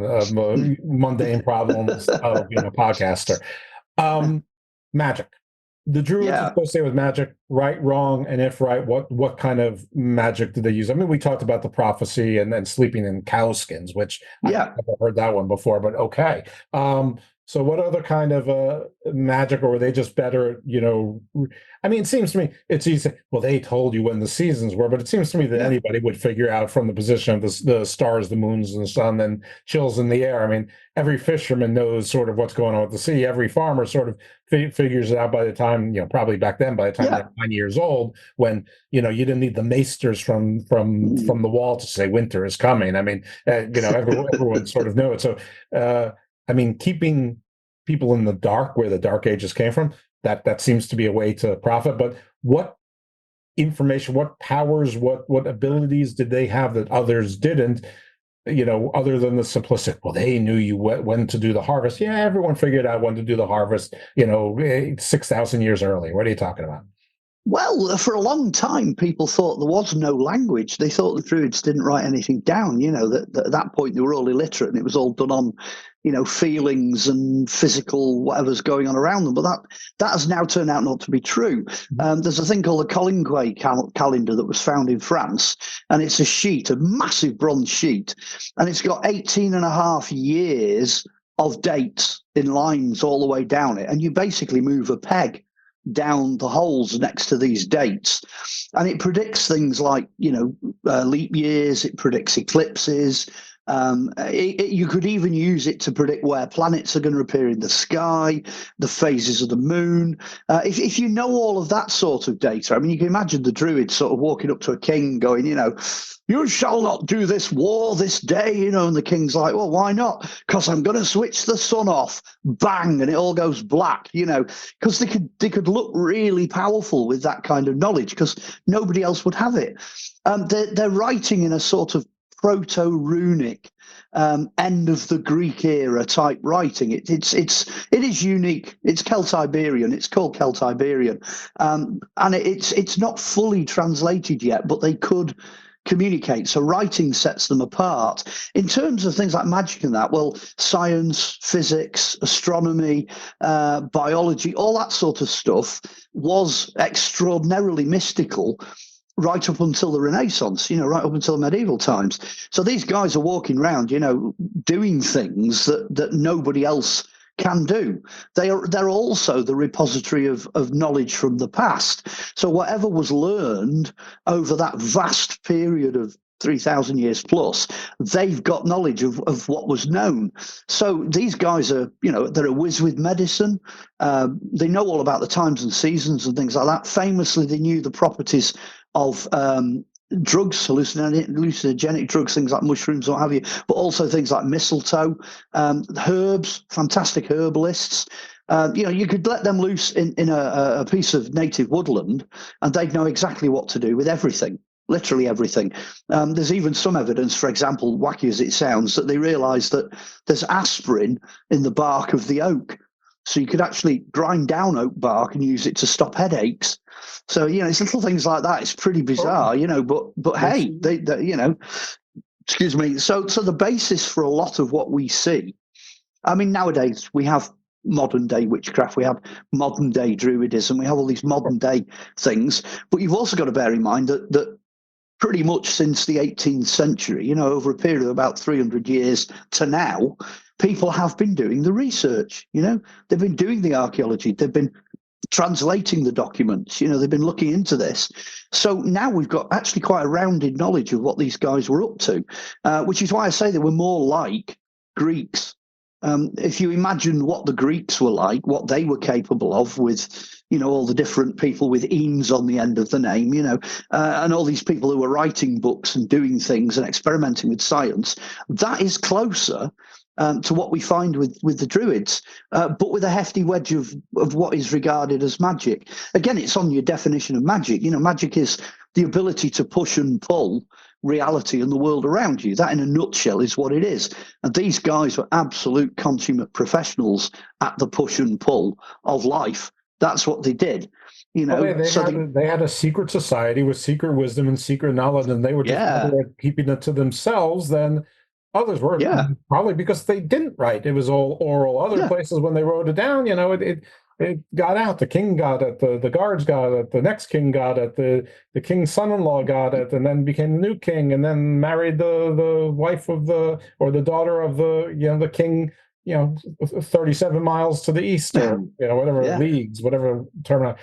S18: mundane problems of being a podcaster. Magic. The Druids are supposed to say with magic, right, wrong, and if right, what kind of magic do they use? I mean, we talked about the prophecy and then sleeping in cow skins, which I've never heard that one before, but okay. So what other kind of magic, or were they just better, I mean, it seems to me it's easy. Well, they told you when the seasons were, but it seems to me that anybody would figure out from the position of the stars, the moons, and the sun, and chills in the air. I mean, every fisherman knows sort of what's going on with the sea. Every farmer sort of figures it out by the time, probably back then, by the time they're 9 years old, when, you didn't need the maesters from the wall to say winter is coming. I mean, everyone sort of knows. So, I mean, keeping people in the dark, where the Dark Ages came from, that seems to be a way to profit. But what information, what powers, what abilities did they have that others didn't, other than the simplistic, well, they knew when to do the harvest. Yeah, everyone figured out when to do the harvest, 6,000 years early. What are you talking about?
S19: Well, for a long time, people thought there was no language. They thought the Druids didn't write anything down, that at that point they were all illiterate and it was all done on, feelings and physical whatever's going on around them. But that has now turned out not to be true. There's a thing called the Colinquet calendar that was found in France, and it's a sheet, a massive bronze sheet, and it's got 18 and a half years of dates in lines all the way down it. And you basically move a peg down the holes next to these dates, and it predicts things like leap years. It predicts eclipses. You could even use it to predict where planets are going to appear in the sky, the phases of the moon. If you know all of that sort of data, I mean, you can imagine the Druids sort of walking up to a king going, you shall not do this war this day, and the king's like, well, why not? Because I'm going to switch the sun off. Bang, and it all goes black, because they could look really powerful with that kind of knowledge, because nobody else would have it. They're writing in a sort of proto-runic end of the Greek era type writing. It is unique. It's Celtiberian. It's called Celtiberian, and it's not fully translated yet, but they could communicate. So writing sets them apart. In terms of things like magic and that, well, science, physics, astronomy, biology, all that sort of stuff was extraordinarily mystical right up until the Renaissance, right up until medieval times. So these guys are walking around, doing things that nobody else can do. They're also the repository of knowledge from the past. So whatever was learned over that vast period of 3,000 years plus, they've got knowledge of what was known. So these guys are, they're a whiz with medicine. They know all about the times and seasons and things like that. Famously, they knew the properties of drugs, hallucinogenic drugs, things like mushrooms, what have you, but also things like mistletoe, herbs, fantastic herbalists. You could let them loose in a piece of native woodland and they'd know exactly what to do with everything. Literally everything. There's even some evidence, for example, wacky as it sounds, that they realised that there's aspirin in the bark of the oak. So you could actually grind down oak bark and use it to stop headaches. So, it's little things like that. It's pretty bizarre, but hey, they excuse me. So the basis for a lot of what we see I mean, nowadays we have modern day witchcraft, we have modern day druidism, we have all these modern day things. But you've also got to bear in mind that pretty much since the 18th century, you know, over a period of about 300 years to now, people have been doing the research. You know, they've been doing the archaeology, they've been translating the documents, you know, they've been looking into this. So now we've got actually quite a rounded knowledge of what these guys were up to, which is why I say they were more like Greeks. If you imagine what the Greeks were like, what they were capable of with, you know, all the different people with eames on the end of the name, you know, and all these people who were writing books and doing things and experimenting with science, that is closer to what we find with the Druids, but with a hefty wedge of what is regarded as magic. Again, it's on your definition of magic. You know, magic is the ability to push and pull reality and the world around you. That in a nutshell is what it is. And these guys were absolute consummate professionals at the push and pull of life. That's what they did. You know,
S18: well, they had a secret society with secret wisdom and secret knowledge, and they were just better at keeping it to themselves than others were. Probably because they didn't write. It was all oral. Other places, when they wrote it down, you know, it got out. The king got it, the guards got it, the next king got it, the king's son-in-law got it, and then became the new king, and then married the wife of the daughter of the king, 37 miles to the east, or whatever leagues, whatever term.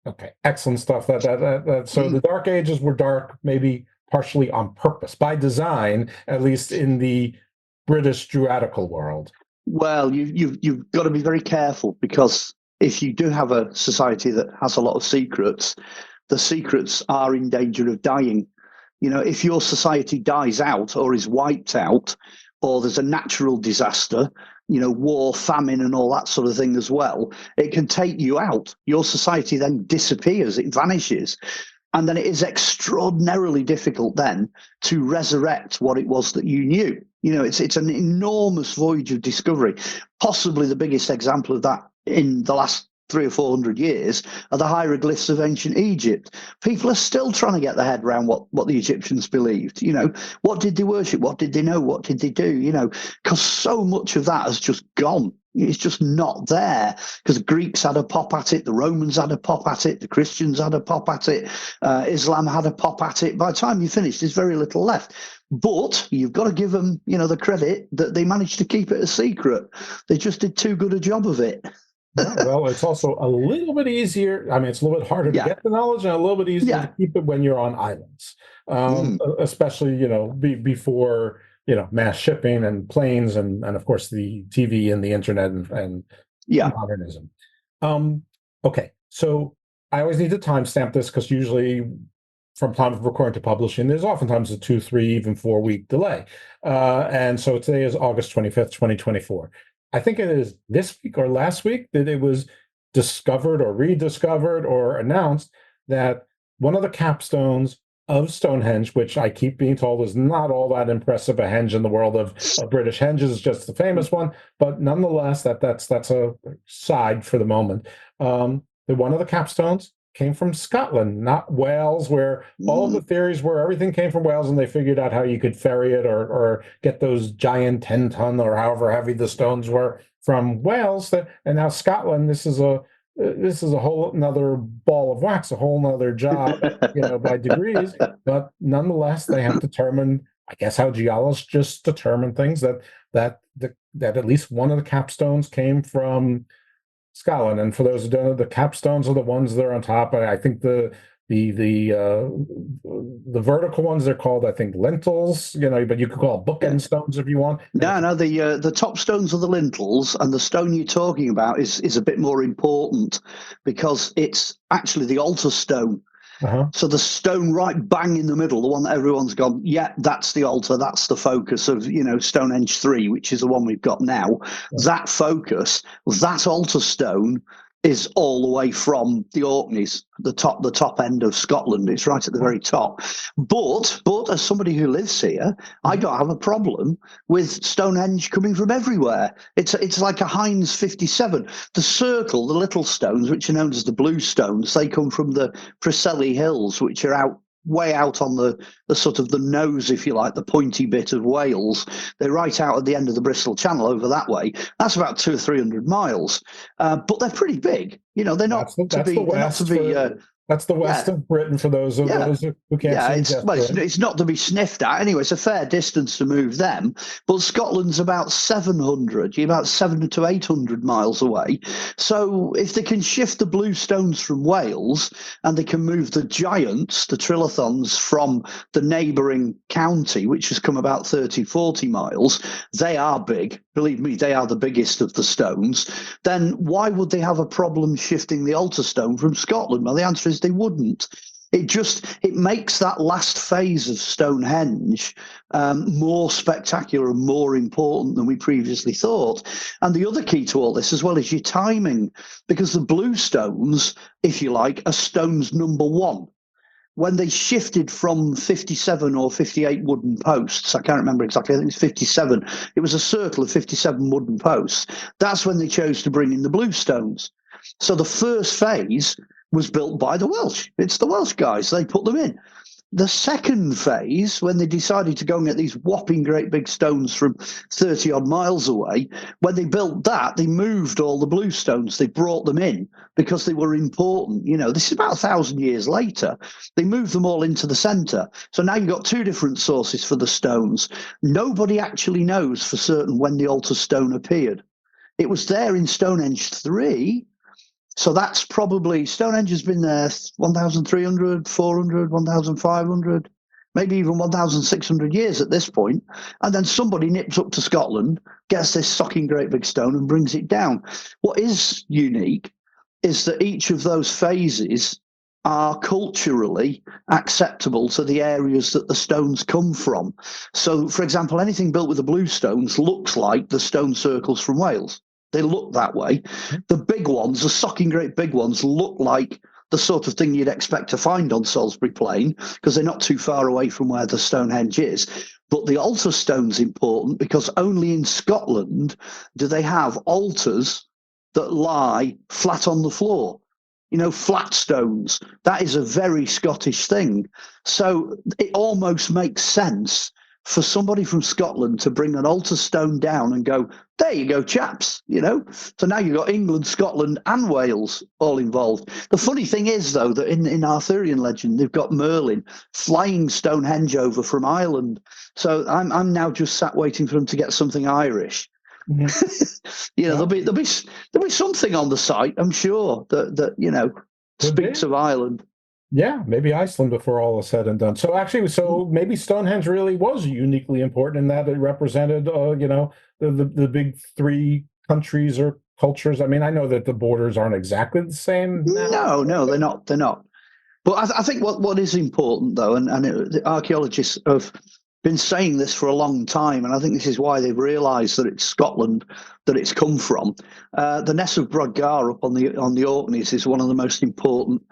S18: Okay, excellent stuff. So the Dark Ages were dark, maybe partially on purpose, by design, at least in the British Druidical world.
S19: Well, you've got to be very careful, because if you do have a society that has a lot of secrets, the secrets are in danger of dying. You know, if your society dies out or is wiped out, or there's a natural disaster, war, famine, and all that sort of thing as well, it can take you out. Your society then disappears, it vanishes. And then it is extraordinarily difficult then to resurrect what it was that you knew. You know, it's an enormous voyage of discovery. Possibly the biggest example of that in the last 300 or 400 years are the hieroglyphs of ancient Egypt. People are still trying to get their head around what the Egyptians believed. You know, what did they worship? What did they know? What did they do? You know, because so much of that has just gone. It's just not there, because the Greeks had a pop at it, the Romans had a pop at it, the Christians had a pop at it, Islam had a pop at it. By the time you finish, there's very little left. But you've got to give them, the credit that they managed to keep it a secret. They just did too good a job of it.
S18: Well, it's also a little bit easier. I mean, it's a little bit harder to get the knowledge, and a little bit easier to keep it when you're on islands, especially, before mass shipping and planes and of course the TV and the internet and modernism. Okay, so I always need to timestamp this, because usually from time of recording to publishing, there's oftentimes a 2, 3, even 4 week delay. And so today is August 25th, 2024. I think it is this week or last week that it was discovered or rediscovered or announced that one of the capstones of Stonehenge, which I keep being told is not all that impressive a henge in the world of British henges, is just the famous one, but nonetheless, that's a side for the moment. That one of the capstones came from Scotland, not Wales, where all of the theories were everything came from Wales, and they figured out how you could ferry it or get those giant 10-ton or however heavy the stones were from Wales. And now Scotland, this is a whole another ball of wax, a whole nother job, by degrees. But nonetheless, they have determined, I guess, how geologists determine things, that at least one of the capstones came from Scotland. And for those who don't know, the capstones are the ones that are on top. I think the vertical ones, they're called, I think, lintels, but you could call them bookend stones if you want.
S19: No, the top stones are the lintels, and the stone you're talking about is a bit more important, because it's actually the altar stone. So the stone right bang in the middle, the one that everyone's gone, that's the altar, that's the focus of, Stonehenge 3, which is the one we've got now. That focus, that altar stone is all the way from the Orkneys, the top end of Scotland. It's right at the very top. But as somebody who lives here, I don't have a problem with Stonehenge coming from everywhere. It's like a Heinz 57. The circle, the little stones, which are known as the blue stones, they come from the Preseli Hills, which are out way out on the sort of the nose, if you like, the pointy bit of Wales. They're right out at the end of the Bristol Channel over that way. That's about 200 or 300 miles, but they're pretty big. You know, they're not
S18: that's the west of Britain for those who can't see
S19: it's not to be sniffed at. Anyway, it's a fair distance to move them. But Scotland's about 700, about 700 to 800 miles away. So if they can shift the blue stones from Wales and they can move the giants, the trilithons, from the neighbouring county, which has come about 30, 40 miles, they are big. Believe me, they are the biggest of the stones. Then why would they have a problem shifting the altar stone from Scotland? Well, the answer is they wouldn't. It makes that last phase of Stonehenge more spectacular and more important than we previously thought. And the other key to all this as well is your timing, because the blue stones, if you like, are stones number one. When they shifted from 57 or 58 wooden posts, I can't remember exactly, I think it's 57, it was a circle of 57 wooden posts. That's when they chose to bring in the blue stones. So the first phase was built by the Welsh. It's the Welsh guys, they put them in. The second phase, when they decided to go and get these whopping great big stones from 30 odd miles away, when they built that, they moved all the blue stones. They brought them in because they were important. You know, this is about 1,000 years later. They moved them all into the centre. So now you've got two different sources for the stones. Nobody actually knows for certain when the altar stone appeared. It was there in Stonehenge 3. So that's probably, Stonehenge has been there 1,300, 400, 1,500, maybe even 1,600 years at this point. And then somebody nips up to Scotland, gets this socking great big stone and brings it down. What is unique is that each of those phases are culturally acceptable to the areas that the stones come from. So, for example, anything built with the blue stones looks like the stone circles from Wales. They look that way. The big ones, the socking great big ones, look like the sort of thing you'd expect to find on Salisbury Plain because they're not too far away from where the Stonehenge is. But the altar stone's important because only in Scotland do they have altars that lie flat on the floor. You know, flat stones. That is a very Scottish thing. So it almost makes sense for somebody from Scotland to bring an altar stone down and go, there you go, chaps, you know. So now you've got England, Scotland and Wales all involved. The funny thing is, though, that in Arthurian legend, they've got Merlin flying Stonehenge over from Ireland. So I'm now just sat waiting for them to get something Irish. Mm-hmm. You know, there'll be something on the site, I'm sure, that you know, speaks of Ireland.
S18: Yeah, maybe Iceland before all is said and done. So actually, maybe Stonehenge really was uniquely important in that it represented, you know, the big three countries or cultures. I mean, I know that the borders aren't exactly the same.
S19: No, they're not. They're not. But I think what is important, though, and the archaeologists have been saying this for a long time, and I think this is why they've realised that it's Scotland that it's come from. The Ness of Brodgar up on the Orkneys is one of the most important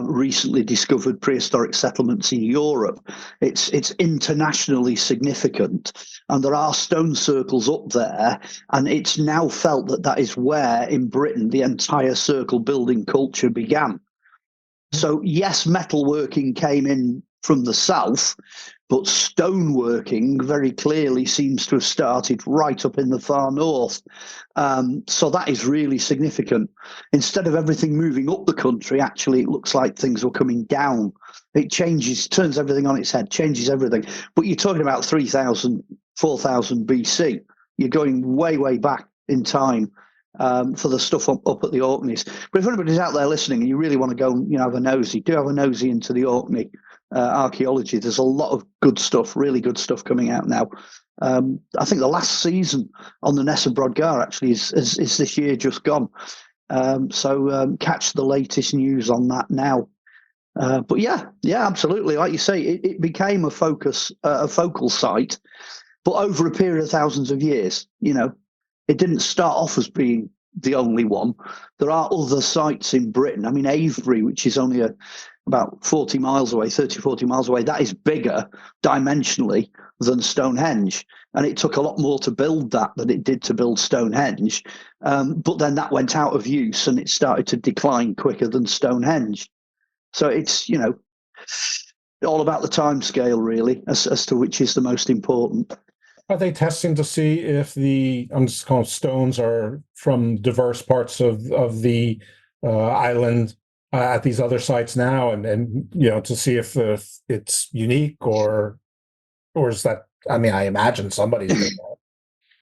S19: recently discovered prehistoric settlements in Europe. It's internationally significant, and there are stone circles up there, and it's now felt that is where in Britain the entire circle building culture began. So yes, metalworking came in from the south, but stoneworking very clearly seems to have started right up in the far north. So that is really significant. Instead of everything moving up the country, actually it looks like things were coming down. It changes, turns everything on its head, changes everything. But you're talking about 3,000, 4,000 BC. You're going way, way back in time for the stuff up at the Orkneys. But if anybody's out there listening and you really want to go and have a nosy, do have a nosy into the Orkney archaeology. There's a lot of good stuff, really good stuff coming out now. I think the last season on the Ness of Brodgar actually is this year just gone. So catch the latest news on that now. But yeah, absolutely. Like you say, it became a focal site, but over a period of thousands of years. You know, it didn't start off as being the only one. There are other sites in Britain. I mean, Avebury, which is only about 40 miles away, 30, 40 miles away, that is bigger dimensionally than Stonehenge. And it took a lot more to build that than it did to build Stonehenge. But then that went out of use and it started to decline quicker than Stonehenge. So it's, you know, all about the time scale, really, as to which is the most important.
S18: Are they testing to see if I'm just calling stones are from diverse parts of the island at these other sites now, and to see if it's unique or is that? I mean, I imagine somebody's doing that.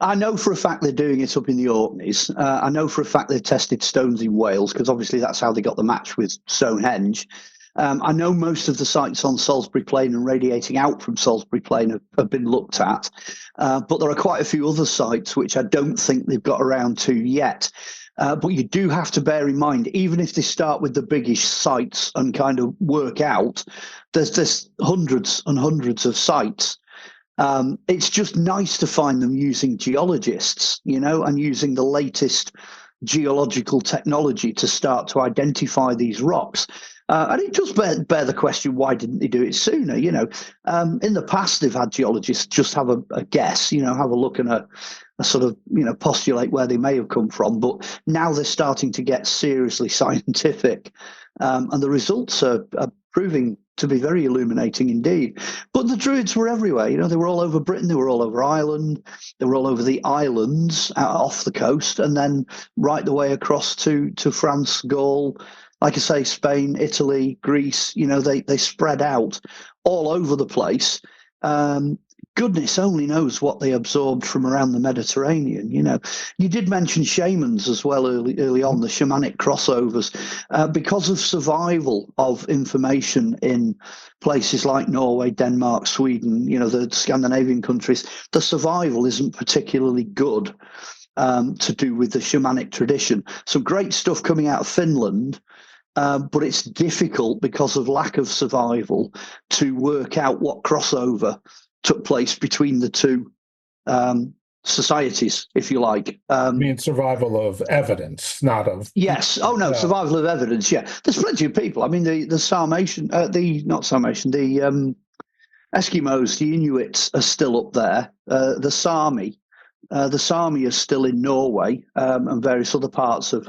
S19: I know for a fact they're doing it up in the Orkneys. I know for a fact they've tested stones in Wales, because obviously that's how they got the match with Stonehenge. I know most of the sites on Salisbury Plain and radiating out from Salisbury Plain have been looked at, but there are quite a few other sites which I don't think they've got around to yet. But you do have to bear in mind, even if they start with the biggish sites and kind of work out, there's hundreds and hundreds of sites. It's just nice to find them using geologists, and using the latest geological technology to start to identify these rocks. And it does bear the question, why didn't they do it sooner? In the past, they've had geologists just have a guess, have a look and a sort of, postulate where they may have come from. But now they're starting to get seriously scientific. And the results are proving to be very illuminating indeed. But the Druids were everywhere. They were all over Britain, they were all over Ireland, they were all over the islands off the coast, and then right the way across to France, Gaul, like I say, Spain, Italy, Greece. They spread out all over the place. Goodness only knows what they absorbed from around the Mediterranean. You did mention shamans as well early on, the shamanic crossovers, because of survival of information in places like Norway, Denmark, Sweden, the Scandinavian countries. The survival isn't particularly good to do with the shamanic tradition. Some great stuff coming out of Finland. But it's difficult because of lack of survival to work out what crossover took place between the two societies, if you like.
S18: I mean, survival of evidence, not of...
S19: Yes. Oh, no, survival of evidence, yeah. There's plenty of people. I mean, the Sarmatian, the Eskimos, the Inuits are still up there. The Sami are still in Norway and various other parts of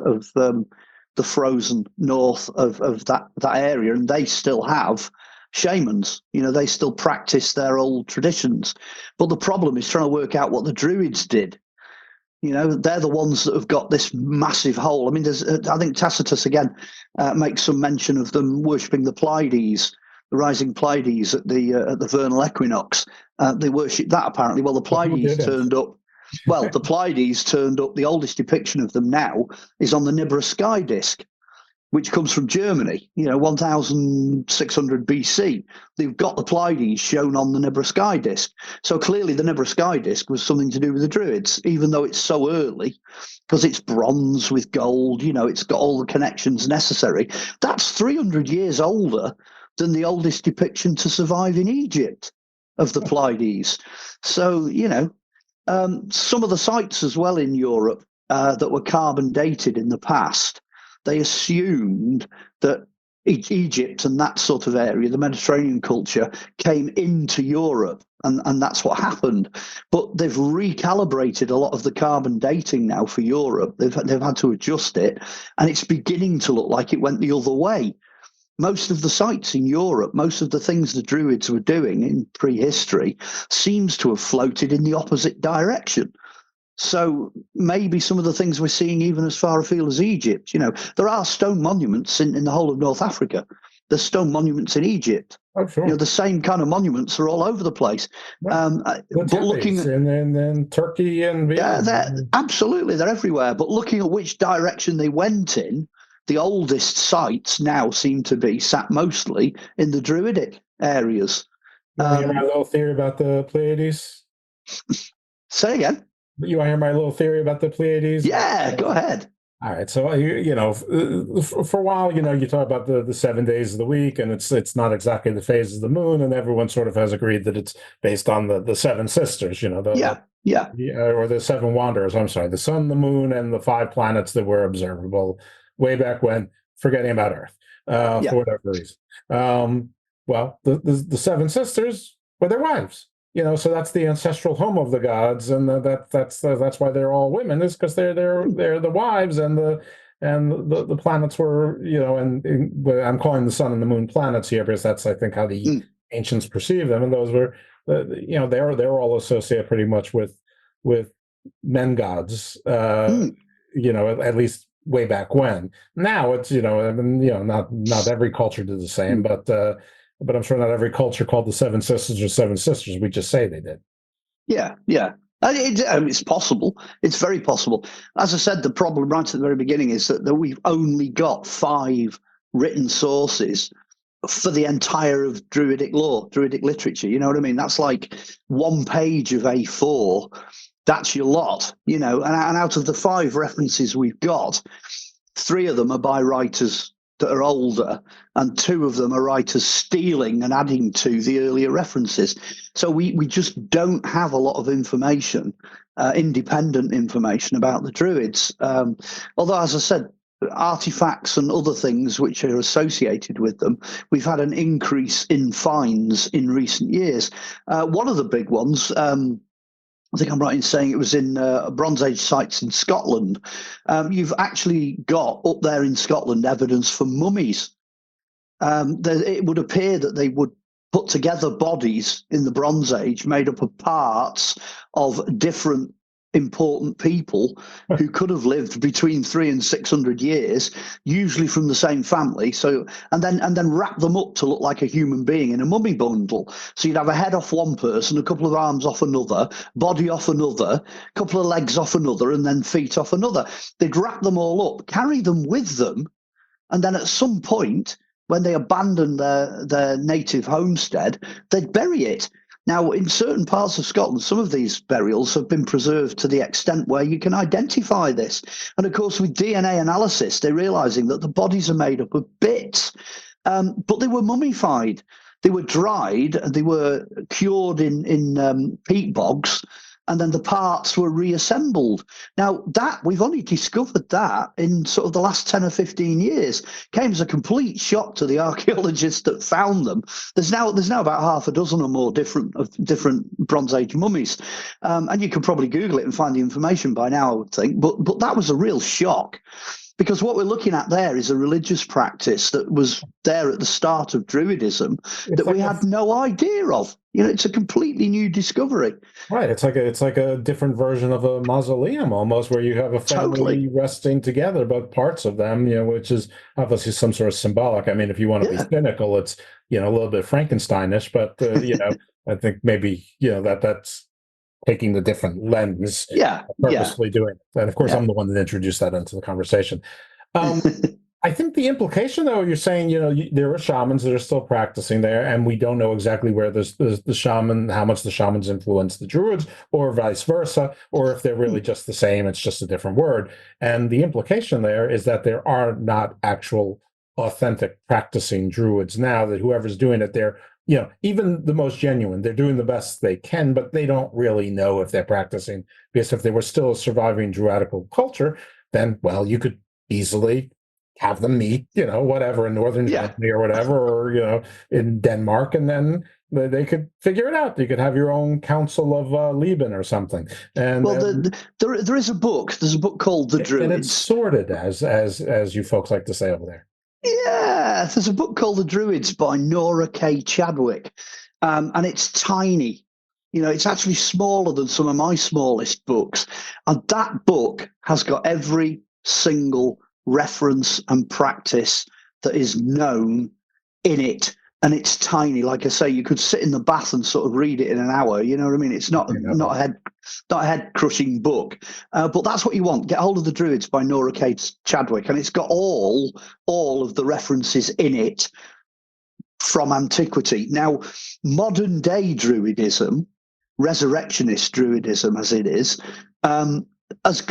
S19: the frozen north of that area, and they still have shamans. They still practice their old traditions. But the problem is trying to work out what the Druids did. They're the ones that have got this massive hole. I mean, I think Tacitus again makes some mention of them worshipping the Pleiades, the rising Pleiades at the vernal equinox. They worship that apparently. Well, the Pleiades turned up. Well, the Pleiades turned up. The oldest depiction of them now is on the Nibra sky disk, which comes from Germany, 1600 BC. They've got the Pleiades shown on the Nibra sky disk. So clearly the Nibra sky disk was something to do with the Druids, even though it's so early, because it's bronze with gold, it's got all the connections necessary. That's 300 years older than the oldest depiction to survive in Egypt of the Pleiades. So, some of the sites as well in Europe that were carbon dated in the past, they assumed that Egypt and that sort of area, the Mediterranean culture, came into Europe, and that's what happened. But they've recalibrated a lot of the carbon dating now for Europe. They've had to adjust it, and it's beginning to look like it went the other way. Most of the sites in Europe, most of the things the Druids were doing in prehistory seems to have floated in the opposite direction. So maybe some of the things we're seeing even as far afield as Egypt, there are stone monuments in the whole of North Africa. There's stone monuments in Egypt.
S18: Oh, sure.
S19: The same kind of monuments are all over the place.
S18: But looking at and then Turkey and
S19: Vietnam. Absolutely, they're everywhere. But looking at which direction they went in, the oldest sites now seem to be sat mostly in the Druidic areas.
S18: You want to hear my little theory about the Pleiades?
S19: Say again.
S18: You want to hear my little theory about the Pleiades?
S19: Yeah, go ahead.
S18: All right. So, for a while, you talk about the 7 days of the week, and it's not exactly the phases of the moon, and everyone sort of has agreed that it's based on the seven sisters, or the seven wanderers. I'm sorry, the sun, the moon, and the 5 planets that were observable way back when, forgetting about Earth, for whatever reason. Well, the seven sisters were their wives. So that's the ancestral home of the gods, and that's why they're all women, is because they're the wives, and the planets were, and I'm calling the sun and the moon planets here because that's, I think, how the ancients perceived them, and those were, they're all associated pretty much with men gods. At least way back when. Now it's not every culture did the same, but I'm sure not every culture called the Seven Sisters or Seven Sisters. We just say they did.
S19: Yeah. It's possible. It's very possible. As I said, the problem right at the very beginning is that we've only got 5 written sources for the entire of Druidic lore, Druidic literature. You know what I mean? That's like 1 page of A4. That's your lot, and out of the 5 references we've got, 3 of them are by writers that are older, and 2 of them are writers stealing and adding to the earlier references. So we just don't have a lot of information, independent information about the Druids. Although, as I said, artifacts and other things which are associated with them, we've had an increase in finds in recent years. One of the big ones, I think I'm right in saying it was in Bronze Age sites in Scotland. You've actually got up there in Scotland evidence for mummies. It would appear that they would put together bodies in the Bronze Age made up of parts of different important people who could have lived between 300 and 600 years, usually from the same family. So and then wrap them up to look like a human being in a mummy bundle. So you'd have a head off one person, a couple of arms off another, body off another, a couple of legs off another, and then feet off another. They'd wrap them all up, carry them with them, and then at some point, when they abandoned their native homestead, they'd bury it. Now, in certain parts of Scotland, some of these burials have been preserved to the extent where you can identify this. And of course, with DNA analysis, they're realizing that the bodies are made up of bits, but they were mummified. They were dried, and they were cured in peat bogs, and then the parts were reassembled. Now, that we've only discovered that in sort of the last 10 or 15 years. Came as a complete shock to the archaeologists that found them. There's now about half a dozen or more different Bronze Age mummies, and you can probably Google it and find the information by now, I would think. But that was a real shock, because what we're looking at there is a religious practice that was there at the start of Druidism that we had no idea of. It's a completely new discovery.
S18: Right. It's like a different version of a mausoleum almost, where you have a family resting together, but parts of them, which is obviously some sort of symbolic. I mean, if you want to be cynical, it's, a little bit Frankensteinish, but, I think maybe, that's taking the different lens, purposely doing it. And of course, I'm the one that introduced that into the conversation. I think the implication, though, you're saying, there are shamans that are still practicing there, and we don't know exactly where the shaman, how much the shamans influence the Druids, or vice versa, or if they're really just the same, it's just a different word. And the implication there is that there are not actual authentic practicing Druids now, that whoever's doing it, they're, even the most genuine, they're doing the best they can, but they don't really know if they're practicing, because if they were still a surviving Druidical culture, then, well, you could easily have them meet, whatever, in northern Germany or whatever, or, in Denmark, and then they could figure it out. You could have your own council of Lieben or something. And
S19: there is a book. There's a book called The Druids.
S18: And it's sorted, as you folks like to say over there.
S19: Yeah, there's a book called The Druids by Nora K. Chadwick, and it's tiny. It's actually smaller than some of my smallest books. And that book has got every single reference and practice that is known in it, and it's tiny. Like I say, you could sit in the bath and sort of read it in an hour. You know what I mean? It's not a head crushing book, but that's what you want. Get hold of The Druids by Nora K. Chadwick, and it's got all of the references in it from antiquity. Now, modern day Druidism, resurrectionist Druidism as it is going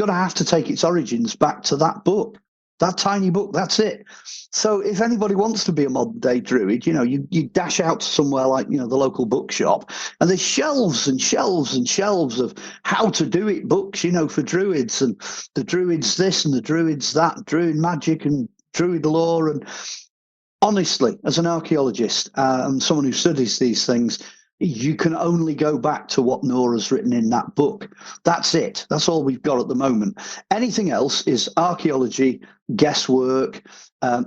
S19: to have to take its origins back to that book. That tiny book, that's it. So if anybody wants to be a modern day Druid, you dash out to somewhere like, the local bookshop, and there's shelves and shelves and shelves of how to do it books, for Druids, and the Druids this and the Druids that, Druid magic and Druid lore. And honestly, as an archaeologist and someone who studies these things, you can only go back to what Nora's written in that book. That's it. That's all we've got at the moment. Anything else is archaeology, guesswork.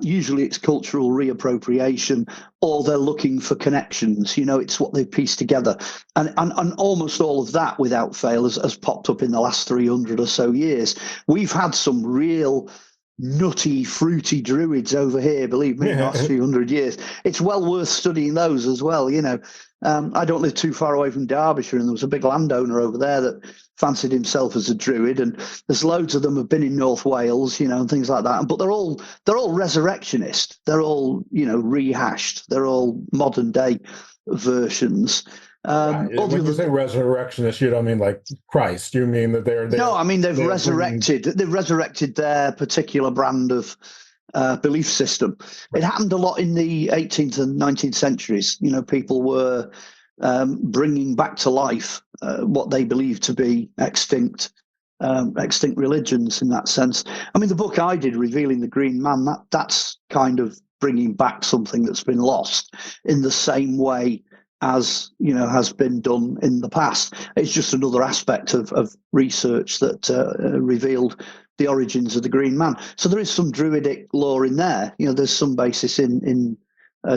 S19: Usually it's cultural reappropriation, or they're looking for connections. It's what they've pieced together. And almost all of that, without fail, has popped up in the last 300 or so years. We've had some real nutty, fruity druids over here, believe me, in the last few hundred years. It's well worth studying those as well. I don't live too far away from Derbyshire, and there was a big landowner over there that fancied himself as a druid, and there's loads of them have been in North Wales, and things like that. But they're all resurrectionist. They're all rehashed. They're all modern day versions.
S18: When you say resurrectionist, you don't mean like Christ. You mean that they're
S19: no. I mean they've resurrected. They've resurrected their particular brand of belief system. It happened a lot in the 18th and 19th centuries. People were bringing back to life what they believed to be extinct religions in that sense. I mean, the book I did, Revealing the Green Man, that's kind of bringing back something that's been lost in the same way as has been done in the past. It's just another aspect of research that revealed the origins of the Green Man. So there is some Druidic lore in there. There's some basis in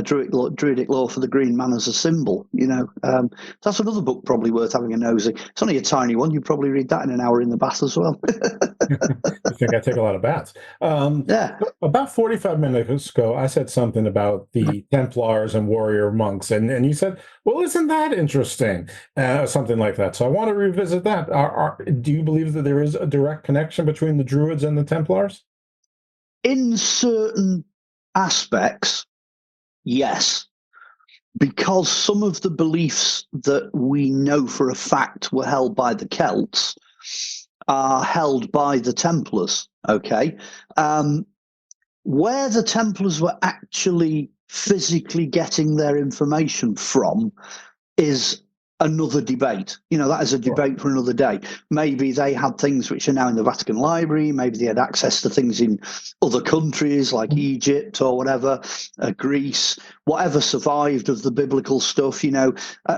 S19: Druidic lore for the Green Man as a symbol. That's another book probably worth having a nosy. It's only a tiny one. You probably read that in an hour in the bath as well.
S18: You think I take a lot of baths?
S19: Yeah.
S18: About 45 minutes ago, I said something about the Templars and warrior monks, and you said, well, isn't that interesting? Something like that. So I want to revisit that. Do you believe that there is a direct connection between the Druids and the Templars?
S19: In certain aspects, yes. Because some of the beliefs that we know for a fact were held by the Celts are held by the Templars, okay? Where the Templars were actually physically getting their information from is another debate. That is a debate for another day. Maybe they had things which are now in the Vatican Library. Maybe they had access to things in other countries like Egypt or whatever, Greece, whatever survived of the biblical stuff.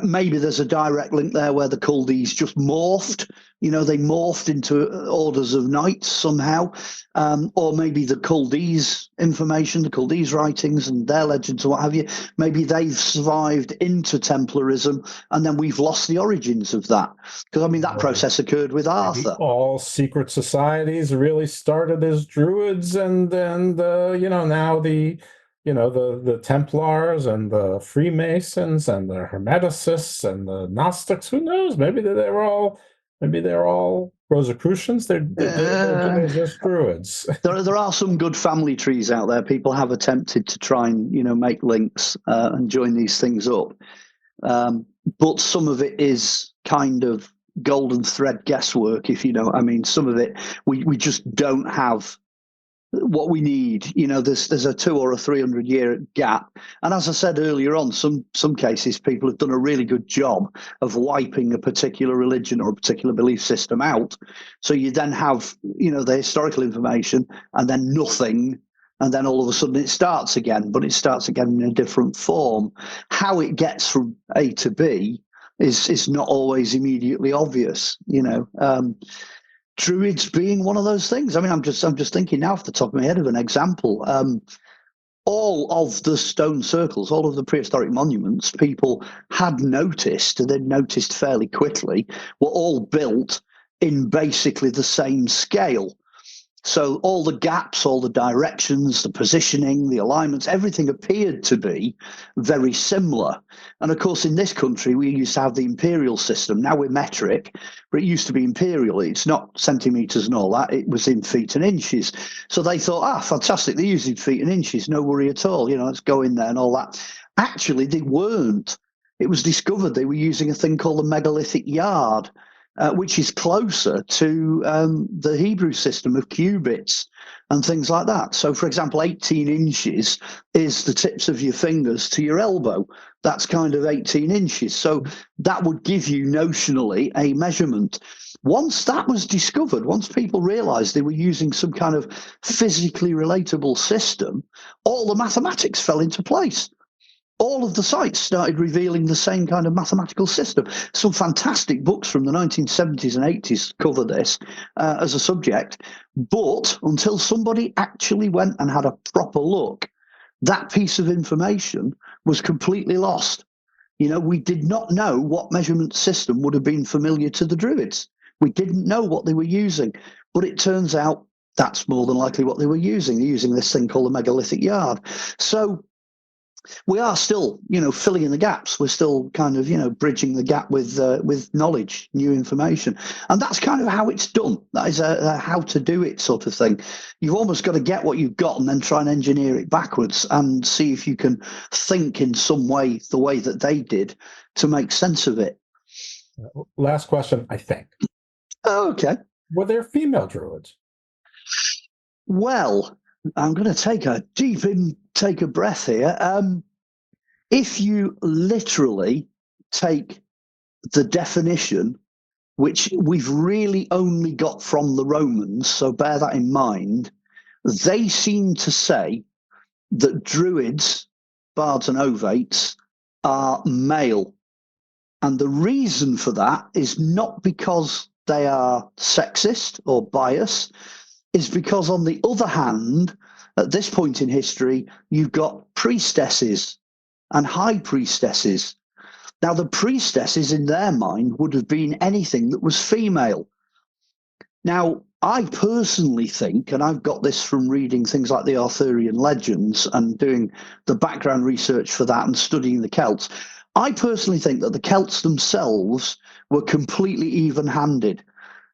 S19: Maybe there's a direct link there where the Chaldees just morphed. They morphed into orders of knights somehow. Or maybe the Chaldees information, the Chaldees writings and their legends and what have you, maybe they've survived into Templarism, and then we've lost the origins of that. Because, I mean, that process occurred with Arthur.
S18: All secret societies really started as Druids, and then, now the Templars and the Freemasons and the Hermeticists and the Gnostics, who knows? Maybe they're all Rosicrucians. They're just Druids.
S19: There are some good family trees out there. People have attempted to try and make links and join these things up, but some of it is kind of golden thread guesswork, if you know what I mean. Some of it we just don't have what we need. There's a 200 or 300 year gap, and as I said earlier on, some cases people have done a really good job of wiping a particular religion or a particular belief system out. So you then have the historical information and then nothing, and then all of a sudden it starts again, but it starts again in a different form. How it gets from A to B is not always immediately obvious. Druids being one of those things. I mean, I'm just thinking now off the top of my head of an example. All of the stone circles, all of the prehistoric monuments, people had noticed, and they'd noticed fairly quickly, were all built in basically the same scale. So all the gaps, all the directions, the positioning, the alignments, everything appeared to be very similar. And of course, in this country, we used to have the imperial system. Now we're metric, but it used to be imperial. It's not centimetres and all that. It was in feet and inches. So they thought, fantastic, they're using feet and inches. No worry at all. Let's go in there and all that. Actually, they weren't. It was discovered they were using a thing called the megalithic yard, which is closer to the Hebrew system of cubits and things like that. So, for example, 18 inches is the tips of your fingers to your elbow. That's kind of 18 inches. So that would give you notionally a measurement. Once that was discovered, once people realized they were using some kind of physically relatable system, all the mathematics fell into place. all of the sites started revealing the same kind of mathematical system. Some fantastic books from the 1970s and 80s cover this as a subject, but until somebody actually went and had a proper look, that piece of information was completely lost. We did not know what measurement system would have been familiar to the Druids. We didn't know what they were using, but it turns out that's more than likely what they were using. They're using this thing called the megalithic yard. So we are still, filling in the gaps. We're still kind of, bridging the gap with knowledge, new information. And that's kind of how it's done. That is a how to do it sort of thing. You've almost got to get what you've got and then try and engineer it backwards and see if you can think in some way, the way that they did, to make sense of it.
S18: Last question, I think.
S19: Okay.
S18: Were there female Druids?
S19: Well, I'm going to take a deep take a breath here. If you literally take the definition, which we've really only got from the Romans, so bear that in mind, they seem to say that Druids, bards and ovates, are male. And the reason for that is not because they are sexist or biased, is because, on the other hand, at this point in history, you've got priestesses and high priestesses. Now, the priestesses in their mind would have been anything that was female. Now, I personally think, and I've got this from reading things like the Arthurian legends and doing the background research for that and studying the Celts, I personally think that the Celts themselves were completely even-handed.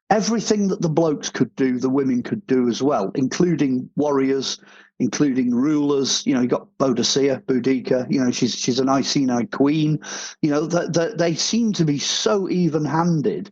S19: Everything that the blokes could do, the women could do as well, including warriors, including rulers. You got Boadicea, Boudica, she's an Iceni queen. They seem to be so even-handed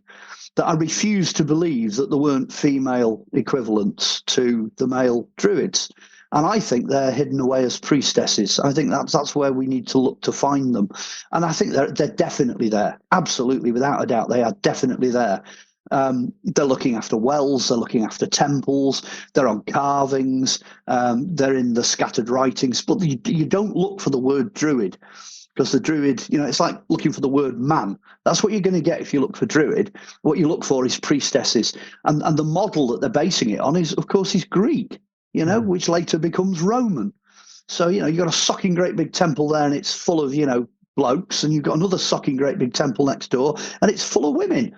S19: that I refuse to believe that there weren't female equivalents to the male Druids. And I think they're hidden away as priestesses. I think that's where we need to look to find them. And I think they're definitely there. Absolutely, without a doubt, they are definitely there. They're looking after wells, they're looking after temples, they're on carvings, they're in the scattered writings, but you don't look for the word Druid, because the Druid, it's like looking for the word man. That's what you're going to get if you look for Druid. What you look for is priestesses, and the model that they're basing it on is, of course, is Greek, which later becomes Roman. So, you've got a socking great big temple there, and it's full of, blokes, and you've got another socking great big temple next door, and it's full of women.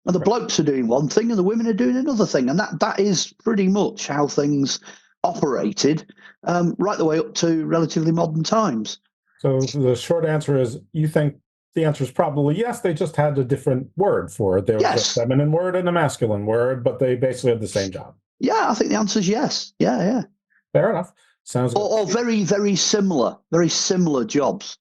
S19: And the blokes are doing one thing and the women are doing another thing. And that is pretty much how things operated right the way up to relatively modern times.
S18: So the short answer is, you think the answer is probably yes, they just had a different word for it. There was a feminine word and a masculine word, but they basically had the same job.
S19: Yeah, I think the answer is yes. Yeah.
S18: Fair enough. Sounds good.
S19: Or very, very similar jobs.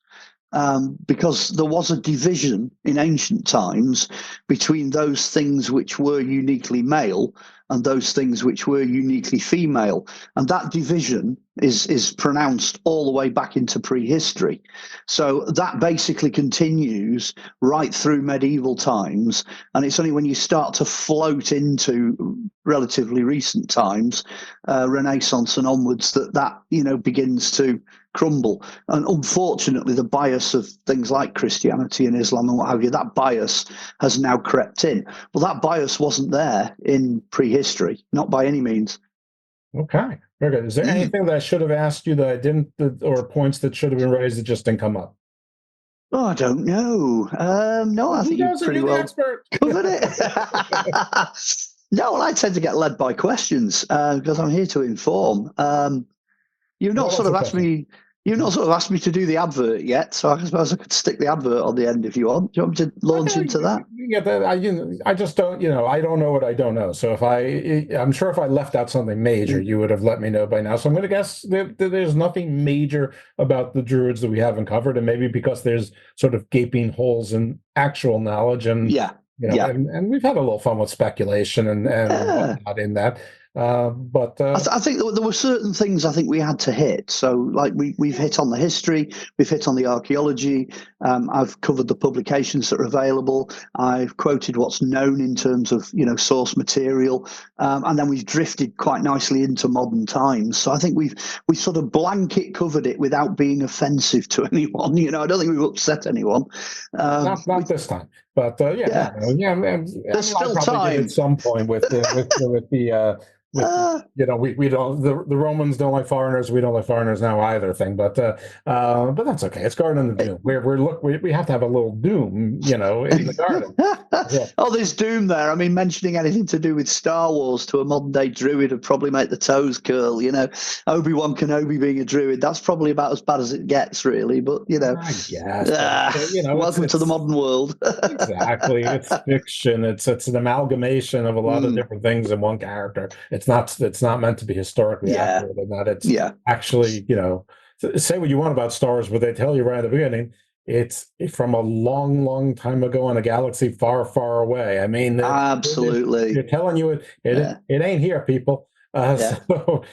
S19: Because there was a division in ancient times between those things which were uniquely male and those things which were uniquely female. And that division is pronounced all the way back into prehistory. So that basically continues right through medieval times. And it's only when you start to float into relatively recent times, Renaissance and onwards, that begins to crumble. And unfortunately, the bias of things like Christianity and Islam and what have you, that bias has now crept in. Well, that bias wasn't there in prehistory, not by any means.
S18: Okay, very good. Is there anything that I should have asked you that I didn't, or points that should have been raised that just didn't come up?
S19: Oh, I don't know. No, I think you've pretty well covered it. No, well, I tend to get led by questions because I'm here to inform. You've not sort of asked me. You've not sort of asked me to do the advert yet, so I suppose I could stick the advert on the end if you want. Do you want me to launch into that?
S18: Yeah, I just don't. I don't know what I don't know. So I'm sure if I left out something major, you would have let me know by now. So I'm going to guess that there's nothing major about the Druids that we haven't covered, and maybe because there's sort of gaping holes in actual knowledge, and and we've had a little fun with speculation and whatnot in that.
S19: I think there were certain things I think we had to hit. So, like we've hit on the history, we've hit on the archaeology. I've covered the publications that are available. I've quoted what's known in terms of source material, and then we've drifted quite nicely into modern times. So I think we sort of blanket covered it without being offensive to anyone. I don't think we've upset anyone.
S18: Not this time, but yeah.
S19: There's still time.
S18: At some point with the. We don't. The Romans don't like foreigners. We don't like foreigners now either. Thing, but that's okay. It's Garden of Doom. We have to have a little doom, in the garden. Yeah.
S19: Oh, there's doom there. I mean, mentioning anything to do with Star Wars to a modern day druid would probably make the toes curl. Obi-Wan Kenobi being a druid, that's probably about as bad as it gets, really. But
S18: I guess.
S19: Welcome to the modern world.
S18: Exactly. It's fiction. It's an amalgamation of a lot of different things in one character. It's not meant to be historically accurate, and that it's actually, say what you want about Star Wars, but they tell you right at the beginning, it's from a long, long time ago in a galaxy far, far away. I mean,
S19: absolutely,
S18: they're telling you it ain't here, people. So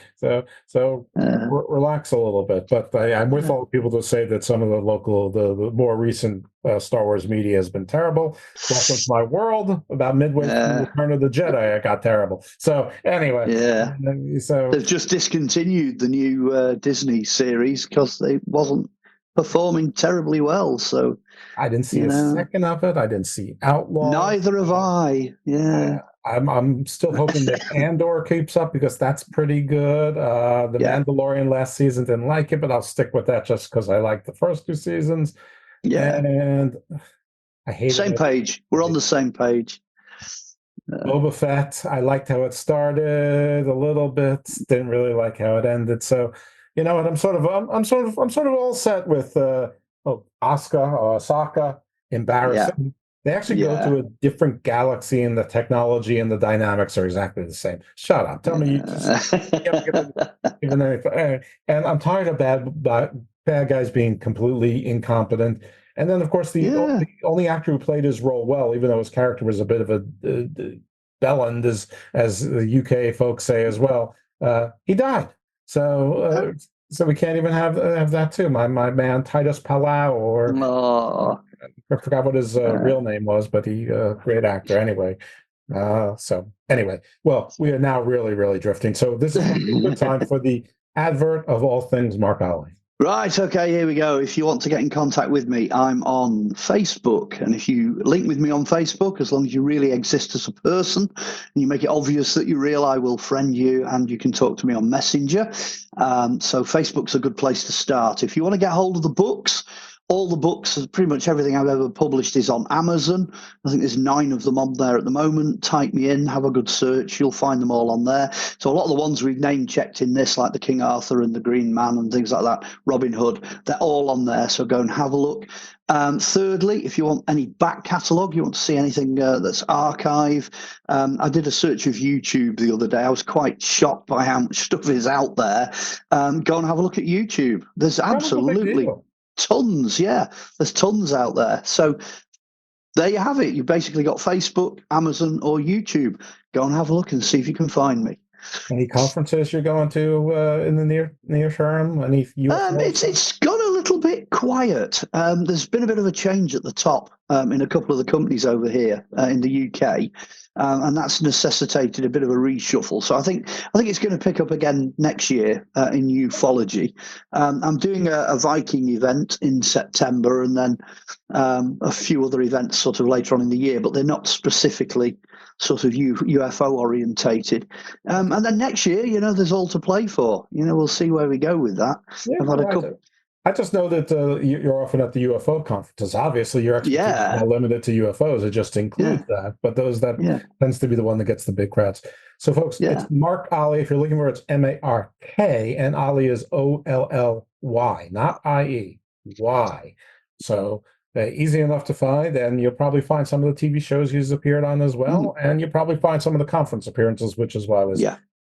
S18: relax a little bit. But I'm with all the people that say that some of the more recent Star Wars media has been terrible. Welcome to my world. About midway through Return of the Jedi, it got terrible. So anyway, so
S19: they've just discontinued the new Disney series because it wasn't performing terribly well. So
S18: I didn't see a second of it. I didn't see Outlaw.
S19: Neither have I. Yeah.
S18: I'm still hoping that Andor keeps up because that's pretty good. The Mandalorian last season didn't like it, but I'll stick with that just because I like the first 2 seasons.
S19: Yeah.
S18: And I hate
S19: Same page. We're on the same page.
S18: Boba Fett, I liked how it started a little bit. Didn't really like how it ended. So, and I'm sort of all set with Ahsoka. Embarrassing. Yeah. They actually go to a different galaxy, and the technology and the dynamics are exactly the same. Shut up. Tell me you just given anything. And I'm tired of bad guys being completely incompetent. And then, of course, the only actor who played his role well, even though his character was a bit of a bellend, as the UK folks say as well, he died. So we can't even have that too. My man Titus Palau, or I forgot what his real name was, but he great actor anyway. So anyway, well, we are now really, really drifting. So this is a good time for the advert of all things Mark Olly.
S19: Right, okay, here we go. If you want to get in contact with me, I'm on Facebook. And if you link with me on Facebook, as long as you really exist as a person, and you make it obvious that you're real, I will friend you, and you can talk to me on Messenger. So Facebook's a good place to start. If you want to get hold of the books, all the books, pretty much everything I've ever published is on Amazon. I think there's 9 of them on there at the moment. Type me in, have a good search. You'll find them all on there. So a lot of the ones we've name-checked in this, like the King Arthur and the Green Man and things like that, Robin Hood, they're all on there. So go and have a look. Thirdly, if you want any back catalogue, you want to see anything that's archive, I did a search of YouTube the other day. I was quite shocked by how much stuff is out there. Go and have a look at YouTube. There's absolutely tons. There's tons out there. So there you have it. You've basically got Facebook, Amazon, or YouTube. Go and have a look and see if you can find me.
S18: Any conferences you're going to in the near term? Any
S19: it's gone a little bit quiet. There's been a bit of a change at the top in a couple of the companies over here in the UK, and that's necessitated a bit of a reshuffle. So I think it's going to pick up again next year in ufology. I'm doing a Viking event in September, and then a few other events sort of later on in the year, but they're not specifically sort of UFO orientated. And then next year, there's all to play for. We'll see where we go with that.
S18: Yeah, I just know that you're often at the UFO conferences. Obviously, your expertise is not limited to UFOs. It just includes that. But that tends to be the one that gets the big crowds. So, folks, it's Mark Olly. If you're looking for it, it's M-A-R-K, and Olly is O-L-L-Y, not I-E, Y. So easy enough to find, and you'll probably find some of the TV shows he's appeared on as well, and you'll probably find some of the conference appearances, which is why I was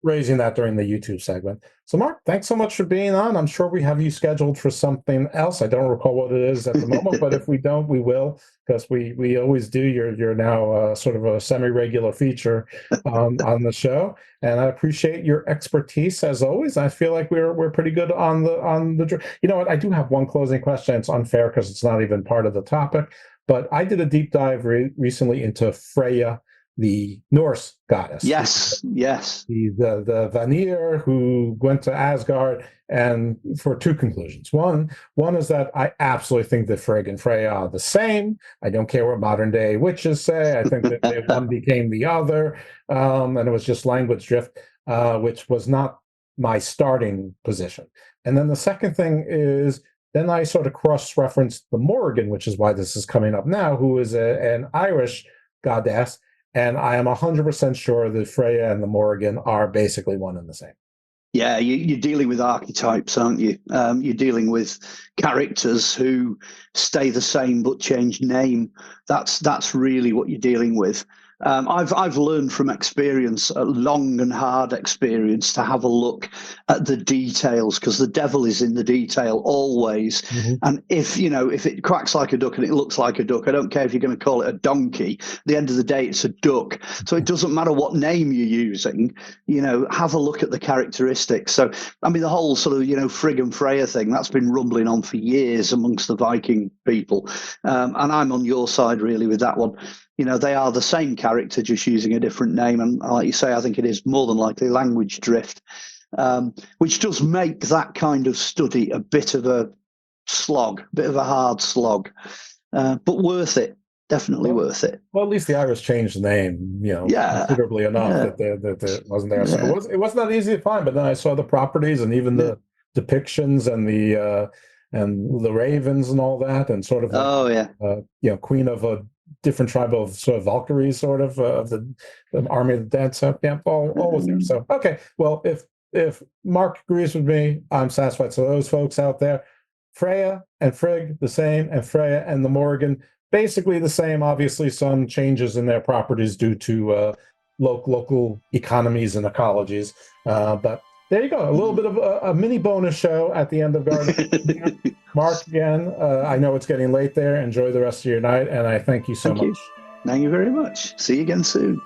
S18: raising that during the YouTube segment. So, Mark, thanks so much for being on. I'm sure we have you scheduled for something else. I don't recall what it is at the moment, but if we don't, we will, because we always do. You're now sort of a semi-regular feature on the show, and I appreciate your expertise as always. I feel like we're pretty good on the. You know what? I do have one closing question. It's unfair because it's not even part of the topic, but I did a deep dive recently into Freyja, the Norse goddess.
S19: Yes.
S18: The Vanir who went to Asgard, and for two conclusions. One is that I absolutely think that Frigg and Freyja are the same. I don't care what modern day witches say. I think that one became the other, and it was just language drift, which was not my starting position. And then the second thing is, then I sort of cross-referenced the Morrigan, which is why this is coming up now, who is an Irish goddess. And I am 100% sure that Freyja and the Morrigan are basically one and the same.
S19: Yeah, you're dealing with archetypes, aren't you? You're dealing with characters who stay the same but change name. That's really what you're dealing with. I've learned from experience, long and hard experience, to have a look at the details, because the devil is in the detail always. Mm-hmm. And if it quacks like a duck and it looks like a duck, I don't care if you're going to call it a donkey. At the end of the day, it's a duck. So it doesn't matter what name you're using. Have a look at the characteristics. So I mean, the whole sort of Frigg and Freyja thing, that's been rumbling on for years amongst the Viking people, and I'm on your side really with that one. They are the same character, just using a different name. And like you say, I think it is more than likely language drift, which does make that kind of study a bit of a slog, a bit of a hard slog, but worth it. Definitely worth it.
S18: Well, at least the Irish changed the name, considerably enough that it wasn't there. So it wasn't that easy to find. But then I saw the properties and even the depictions and the ravens and all that, and sort of queen of a different tribe of sort of Valkyries, sort of the army of the dead. So all was there. So okay, well, if Mark agrees with me, I'm satisfied. So those folks out there, Freyja and Frigg the same, and Freyja and the Morrigan basically the same. Obviously, some changes in their properties due to local economies and ecologies, but there you go. A little bit of a mini bonus show at the end of Garden. Mark, again, I know it's getting late there. Enjoy the rest of your night, and I thank you so much.
S19: Thank you very much. See you again soon.